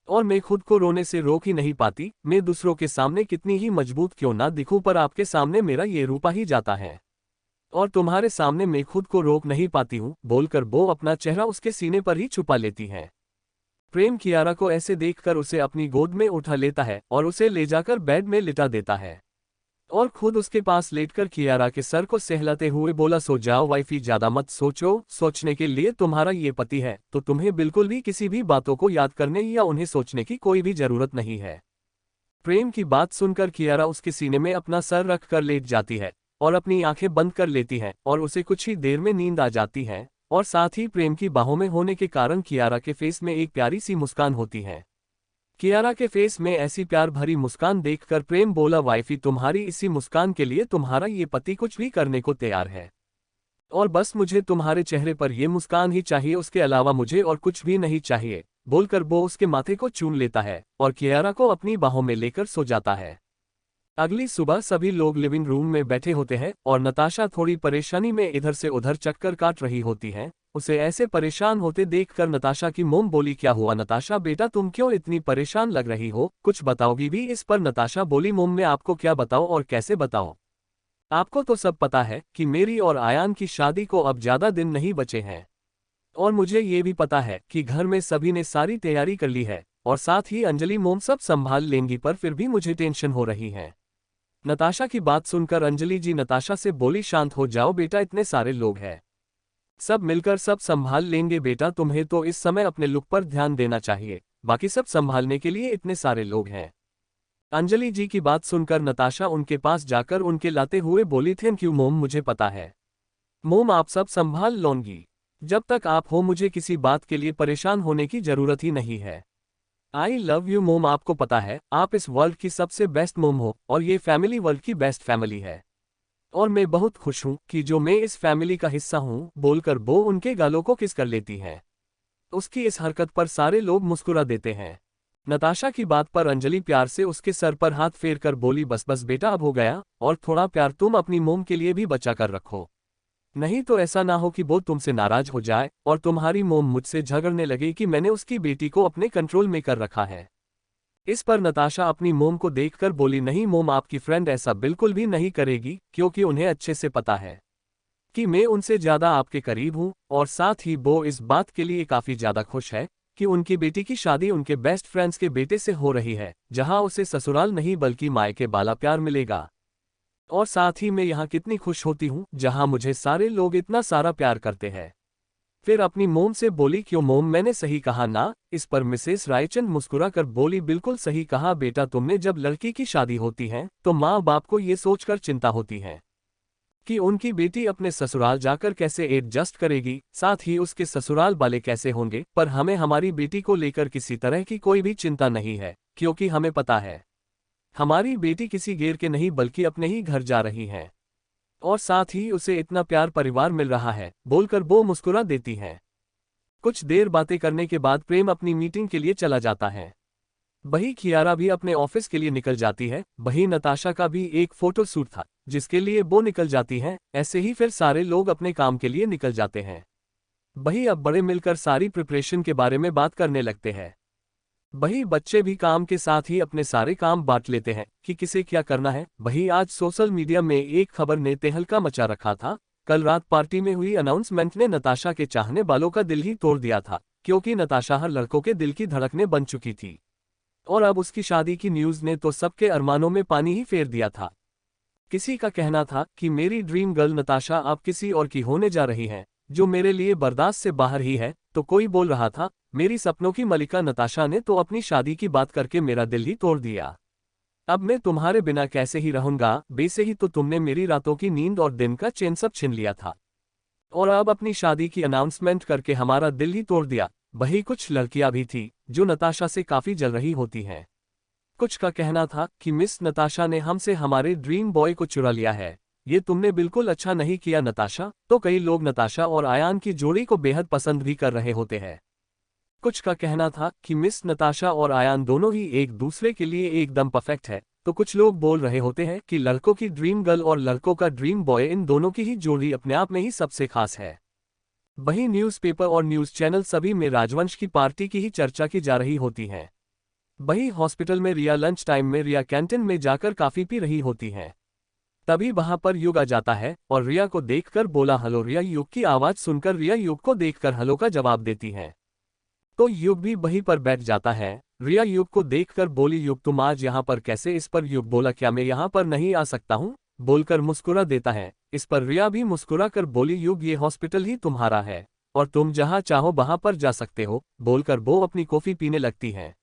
और मैं खुद को रोने से रोक ही नहीं पाती। मैं दूसरों के सामने कितनी ही मजबूत क्यों ना दिखूं, पर आपके सामने मेरा ये रूप आ ही जाता है, और तुम्हारे सामने मैं खुद को रोक नहीं पाती हूँ। बोलकर वो अपना चेहरा उसके सीने पर ही छुपा लेती है। प्रेम कियारा को ऐसे देखकर उसे अपनी गोद में उठा लेता है और उसे ले जाकर बेड में लिटा देता है, और खुद उसके पास लेटकर कियारा के सर को सहलाते हुए बोला, सो जाओ वाइफी, ज्यादा मत सोचो, सोचने के लिए तुम्हारा ये पति है तो तुम्हें बिल्कुल भी किसी भी बातों को याद करने या उन्हें सोचने की कोई भी जरूरत नहीं है। प्रेम की बात सुनकर कियारा उसके सीने में अपना सर रख कर लेट जाती है और अपनी आंखें बंद कर लेती है, और उसे कुछ ही देर में नींद आ जाती है, और साथ ही प्रेम की बाहों में होने के कारण कियारा के फेस में एक प्यारी सी मुस्कान होती है। कियारा के फेस में ऐसी प्यार भरी मुस्कान देखकर प्रेम बोला, वाइफी तुम्हारी इसी मुस्कान के लिए तुम्हारा ये पति कुछ भी करने को तैयार है, और बस मुझे तुम्हारे चेहरे पर ये मुस्कान ही चाहिए, उसके अलावा मुझे और कुछ भी नहीं चाहिए। बोलकर वो उसके माथे को चूम लेता है और कियारा को अपनी बाहों में लेकर सो जाता है। अगली सुबह सभी लोग लिविंग रूम में बैठे होते हैं, और नताशा थोड़ी परेशानी में इधर से उधर चक्कर काट रही होती है। उसे ऐसे परेशान होते देखकर नताशा की मोम बोली, क्या हुआ नताशा बेटा, तुम क्यों इतनी परेशान लग रही हो, कुछ बताओगी भी। इस पर नताशा बोली, मोम मैं आपको क्या बताऊं और कैसे बताऊं, आपको तो सब पता है कि मेरी और आयान की शादी को अब ज्यादा दिन नहीं बचे हैं, और मुझे ये भी पता है कि घर में सभी ने सारी तैयारी कर ली है, और साथ ही अंजलि मोम सब संभाल लेंगी, पर फिर भी मुझे टेंशन हो रही है। नताशा की बात सुनकर अंजलि जी नताशा से बोली, शांत हो जाओ बेटा, इतने सारे लोग हैं, सब मिलकर सब संभाल लेंगे बेटा, तुम्हें तो इस समय अपने लुक पर ध्यान देना चाहिए, बाकी सब संभालने के लिए इतने सारे लोग हैं। अंजलि जी की बात सुनकर नताशा उनके पास जाकर उनके लाते हुए बोली, थैंक यू मोम, मुझे पता है मोम आप सब संभाल लोगी, जब तक आप हो मुझे किसी बात के लिए परेशान होने की जरूरत ही नहीं है। आई लव यू मोम, आपको पता है आप इस वर्ल्ड की सबसे बेस्ट मोम हो, और ये फैमिली वर्ल्ड की बेस्ट फैमिली है, और मैं बहुत खुश हूं कि जो मैं इस फैमिली का हिस्सा हूं। बोलकर वो उनके गालों को किस कर लेती है। उसकी इस हरकत पर सारे लोग मुस्कुरा देते हैं। नताशा की बात पर अंजलि प्यार से उसके सर पर हाथ फेर कर बोली, बस बस बेटा अब हो गया, और थोड़ा प्यार तुम अपनी मोम के लिए भी बचा कर रखो, नहीं तो ऐसा ना हो कि वो तुमसे नाराज हो जाए और तुम्हारी मोम मुझसे झगड़ने लगे कि मैंने उसकी बेटी को अपने कंट्रोल में कर रखा है। इस पर नताशा अपनी मोम को देखकर बोली, नहीं मोम, आपकी फ्रेंड ऐसा बिल्कुल भी नहीं करेगी, क्योंकि उन्हें अच्छे से पता है कि मैं उनसे ज्यादा आपके करीब हूं, और साथ ही वो इस बात के लिए काफी ज्यादा खुश है कि उनकी बेटी की शादी उनके बेस्ट फ्रेंड्स के बेटे से हो रही है, जहां उसे ससुराल नहीं बल्कि मायके वाला प्यार मिलेगा। और साथ ही मैं यहाँ कितनी खुश होती हूँ जहाँ मुझे सारे लोग इतना सारा प्यार करते हैं। फिर अपनी मोम से बोली, क्यों मोम, मैंने सही कहा ना। इस पर मिसेस रायचंद मुस्कुरा कर बोली, बिल्कुल सही कहा बेटा तुमने, जब लड़की की शादी होती है तो माँ बाप को ये सोचकर चिंता होती है कि उनकी बेटी अपने ससुराल जाकर कैसे एडजस्ट करेगी, साथ ही उसके ससुराल वाले कैसे होंगे, पर हमें हमारी बेटी को लेकर किसी तरह की कोई भी चिंता नहीं है, क्योंकि हमें पता है हमारी बेटी किसी गैर के नहीं बल्कि अपने ही घर जा रही है, और साथ ही उसे इतना प्यार परिवार मिल रहा है। बोलकर वो मुस्कुरा देती है। कुछ देर बातें करने के बाद प्रेम अपनी मीटिंग के लिए चला जाता है। वही कियारा भी अपने ऑफिस के लिए निकल जाती है। वही नताशा का भी एक फोटो शूट था जिसके लिए वो निकल जाती है। ऐसे ही फिर सारे लोग अपने काम के लिए निकल जाते हैं। बही अब बड़े मिलकर सारी प्रिपरेशन के बारे में बात करने लगते हैं। बही बच्चे भी काम के साथ ही अपने सारे काम बांट लेते हैं कि किसे क्या करना है। बही आज सोशल मीडिया में एक खबर ने तहलका मचा रखा था। कल रात पार्टी में हुई अनाउंसमेंट ने नताशा के चाहने वालों का दिल ही तोड़ दिया था, क्योंकि नताशा हर लड़कों के दिल की धड़कने बन चुकी थी। और अब उसकी शादी की न्यूज ने तो सबके अरमानों में पानी ही फेर दिया था। किसी का कहना था कि मेरी ड्रीम गर्ल नताशा अब किसी और की होने जा रही है, जो मेरे लिए बर्दाश्त से बाहर ही है। तो कोई बोल रहा था मेरी सपनों की मलिका नताशा ने तो अपनी शादी की बात करके मेरा दिल ही तोड़ दिया। अब मैं तुम्हारे बिना कैसे ही रहूंगा, वैसे ही तो तुमने मेरी रातों की नींद और दिन का चैन सब छीन लिया था, और अब अपनी शादी की अनाउंसमेंट करके हमारा दिल ही तोड़ दिया। वही कुछ लड़कियां भी थी जो नताशा से काफी जल रही होती हैं। कुछ का कहना था कि मिस नताशा ने हमसे हमारे ड्रीम बॉय को चुरा लिया है, ये तुमने बिल्कुल अच्छा नहीं किया नताशा। तो कई लोग नताशा और आयान की जोड़ी को बेहद पसंद भी कर रहे होते हैं। कुछ का कहना था कि मिस नताशा और आयान दोनों ही एक दूसरे के लिए एकदम परफेक्ट है। तो कुछ लोग बोल रहे होते हैं कि लड़कों की ड्रीम गर्ल और लड़कों का ड्रीम बॉय, इन दोनों की ही जोड़ी अपने आप में ही सबसे खास है। वहीं न्यूज़पेपर और न्यूज़ चैनल सभी में राजवंश की पार्टी की ही चर्चा की जा रही होती है। वहीं हॉस्पिटल में रिया लंच टाइम में रिया कैंटीन में जाकर काफी पी रही होती हैं। तभी वहां पर युग आ जाता है और रिया को देखकर बोला हेलो। रिया युग की आवाज सुनकर रिया युग को देखकर हेलो का जवाब देती है। तो युग भी वहीं पर बैठ जाता है। रिया युग को देखकर बोली युग तुम आज यहाँ पर कैसे। इस पर युग बोला क्या मैं यहाँ पर नहीं आ सकता हूँ, बोलकर मुस्कुरा देता है। इस पर रिया भी मुस्कुरा कर बोली युग ये हॉस्पिटल ही तुम्हारा है और तुम जहाँ चाहो वहां पर जा सकते हो, बोलकर वो अपनी कॉफी पीने लगती है।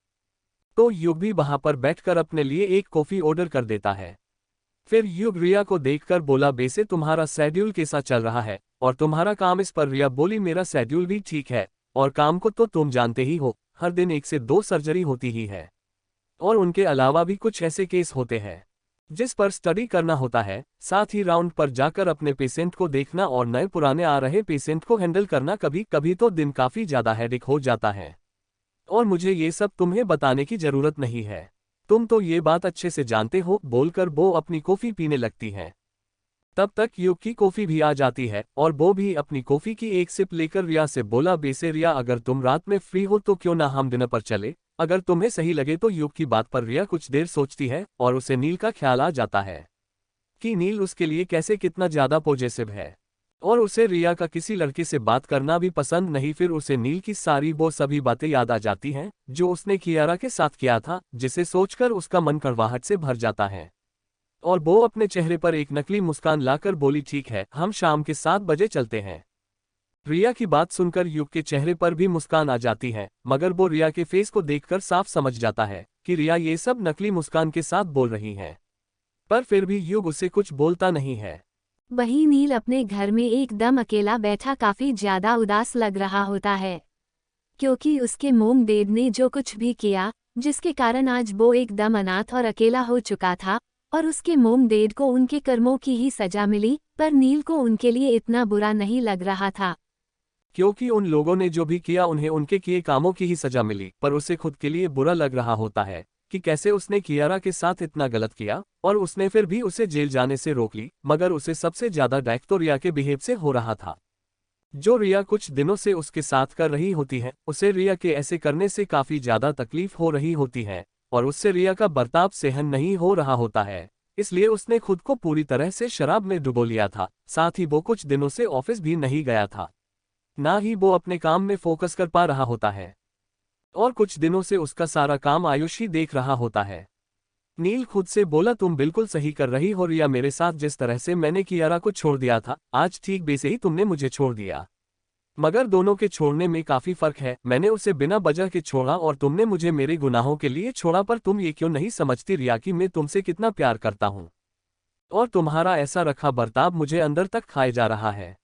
तो युग भी वहां पर बैठकर अपने लिए एक कॉफी ऑर्डर कर देता है। फिर युग रिया को देखकर बोला वैसे तुम्हारा शेड्यूल कैसा चल रहा है और तुम्हारा काम। इस पर रिया बोली मेरा शेड्यूल भी ठीक है और काम को तो तुम जानते ही हो, हर दिन 1 से 2 सर्जरी होती ही है और उनके अलावा भी कुछ ऐसे केस होते हैं जिस पर स्टडी करना होता है। साथ ही राउंड पर जाकर अपने पेशेंट को देखना और नए पुराने आ रहे पेशेंट को हैंडल करना। कभी कभी तो दिन काफी ज्यादा हेडेक हो जाता है और मुझे ये सब तुम्हें बताने की जरूरत नहीं है, तुम तो ये बात अच्छे से जानते हो, बोलकर वो अपनी कॉफी पीने लगती हैं। तब तक युग की कॉफी भी आ जाती है और वो भी अपनी कॉफी की एक सिप लेकर रिया से बोला वैसे रिया अगर तुम रात में फ्री हो तो क्यों ना हम डिनर पर चले, अगर तुम्हें सही लगे। तो युग की बात पर रिया कुछ देर सोचती है और उसे नील का ख्याल आ जाता है कि नील उसके लिए कैसे कितना ज्यादा पॉजिटिव है और उसे रिया का किसी लड़के से बात करना भी पसंद नहीं। फिर उसे नील की सारी वो सभी बातें याद आ जाती हैं जो उसने कियारा के साथ किया था, जिसे सोचकर उसका मन कड़वाहट से भर जाता है और वो अपने चेहरे पर एक नकली मुस्कान लाकर बोली ठीक है हम शाम के 7 बजे चलते हैं। रिया की बात सुनकर युग के चेहरे पर भी मुस्कान आ जाती है, मगर वो रिया के फेस को देखकर साफ समझ जाता है कि रिया ये सब नकली मुस्कान के साथ बोल रही है, पर फिर भी युग उसे कुछ बोलता नहीं है। वहीं नील अपने घर में एकदम अकेला बैठा काफी ज्यादा उदास लग रहा होता है, क्योंकि उसके मोम डैड ने जो कुछ भी किया जिसके कारण आज वो एकदम अनाथ और अकेला हो चुका था और उसके मोम डैड को उनके कर्मों की ही सजा मिली, पर नील को उनके लिए इतना बुरा नहीं लग रहा था, क्योंकि उन लोगों ने जो भी किया उन्हें उनके किए कामों की ही सजा मिली। पर उसे खुद के लिए बुरा लग रहा होता है कि कैसे उसने कियारा के साथ इतना गलत किया और उसने फिर भी उसे जेल जाने से रोक ली। मगर उसे सबसे ज्यादा डायक तो रिया के बिहेव से हो रहा था, जो रिया कुछ दिनों से उसके साथ कर रही होती है। उसे रिया के ऐसे करने से काफी ज्यादा तकलीफ हो रही होती है और उससे रिया का बर्ताव सहन नहीं हो रहा होता है, इसलिए उसने खुद को पूरी तरह से शराब में डुबो लिया था। साथ ही वो कुछ दिनों से ऑफिस भी नहीं गया था, ना ही वो अपने काम में फोकस कर पा रहा होता है और कुछ दिनों से उसका सारा काम आयुष ही देख रहा होता है। नील खुद से बोला तुम बिल्कुल सही कर रही हो रिया, मेरे साथ जिस तरह से मैंने कियारा को छोड़ दिया था आज ठीक वैसे ही तुमने मुझे छोड़ दिया, मगर दोनों के छोड़ने में काफी फर्क है। मैंने उसे बिना वजह के छोड़ा और तुमने मुझे मेरे गुनाहों के लिए छोड़ा, पर तुम ये क्यों नहीं समझती रिया कि मैं तुमसे कितना प्यार करता हूँ और तुम्हारा ऐसा रखा बर्ताव मुझे अंदर तक खाए जा रहा है।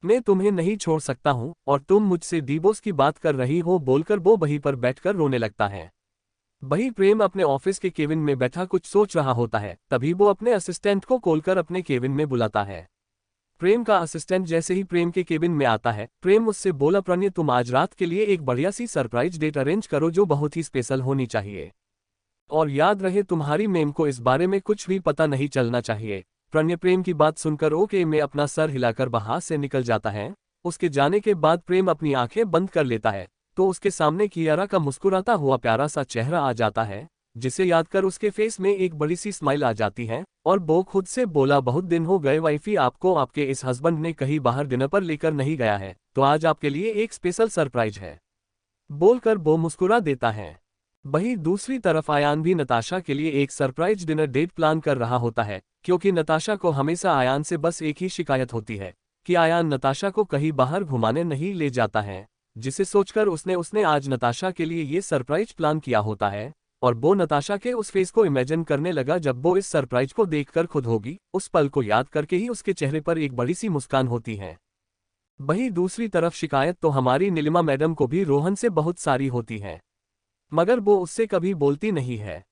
मैं तुम्हें नहीं छोड़ सकता हूँ और तुम मुझसे डिवोर्स की बात कर रही हो, बोलकर वो वहीं पर बैठकर रोने लगता है। वहीं प्रेम अपने ऑफिस के केबिन में बैठा कुछ सोच रहा होता है। तभी वो अपने असिस्टेंट को कॉल अपने केबिन में बुलाता है। प्रेम का असिस्टेंट जैसे ही प्रेम के केबिन में आता है, प्रेम उससे बोला प्रणय तुम आज रात के लिए एक बढ़िया सी सरप्राइज डेट अरेंज करो जो बहुत ही स्पेशल होनी चाहिए, और याद रहे तुम्हारी मेम को इस बारे में कुछ भी पता नहीं चलना चाहिए। प्रणय प्रेम की बात सुनकर ओके में अपना सर हिलाकर वहां से निकल जाता है। उसके जाने के बाद प्रेम अपनी आंखें बंद कर लेता है तो उसके सामने कियारा का मुस्कुराता हुआ प्यारा सा चेहरा आ जाता है, जिसे याद कर उसके फेस में एक बड़ी सी स्माइल आ जाती है और वो खुद से बोला, बहुत दिन हो गए वाइफी, आपको आपके इस हस्बैंड ने कहीं बाहर डिनर पर लेकर नहीं गया है, तो आज आपके लिए एक स्पेशल सरप्राइज है, बोलकर वो मुस्कुरा देता है। वहीं दूसरी तरफ आयान भी नताशा के लिए एक सरप्राइज डिनर डेट प्लान कर रहा होता है, क्योंकि नताशा को हमेशा आयान से बस एक ही शिकायत होती है कि आयान नताशा को कहीं बाहर घुमाने नहीं ले जाता है, जिसे सोचकर उसने आज नताशा के लिए ये सरप्राइज प्लान किया होता है। और वो नताशा के उस फेस को इमेजिन करने लगा जब वो इस सरप्राइज को देखकर खुद होगी, उस पल को याद करके ही उसके चेहरे पर एक बड़ी सी मुस्कान होती है। वहीं दूसरी तरफ शिकायत तो हमारी नीलिमा मैडम को भी रोहन से बहुत सारी होती है, मगर वो उससे कभी बोलती नहीं है।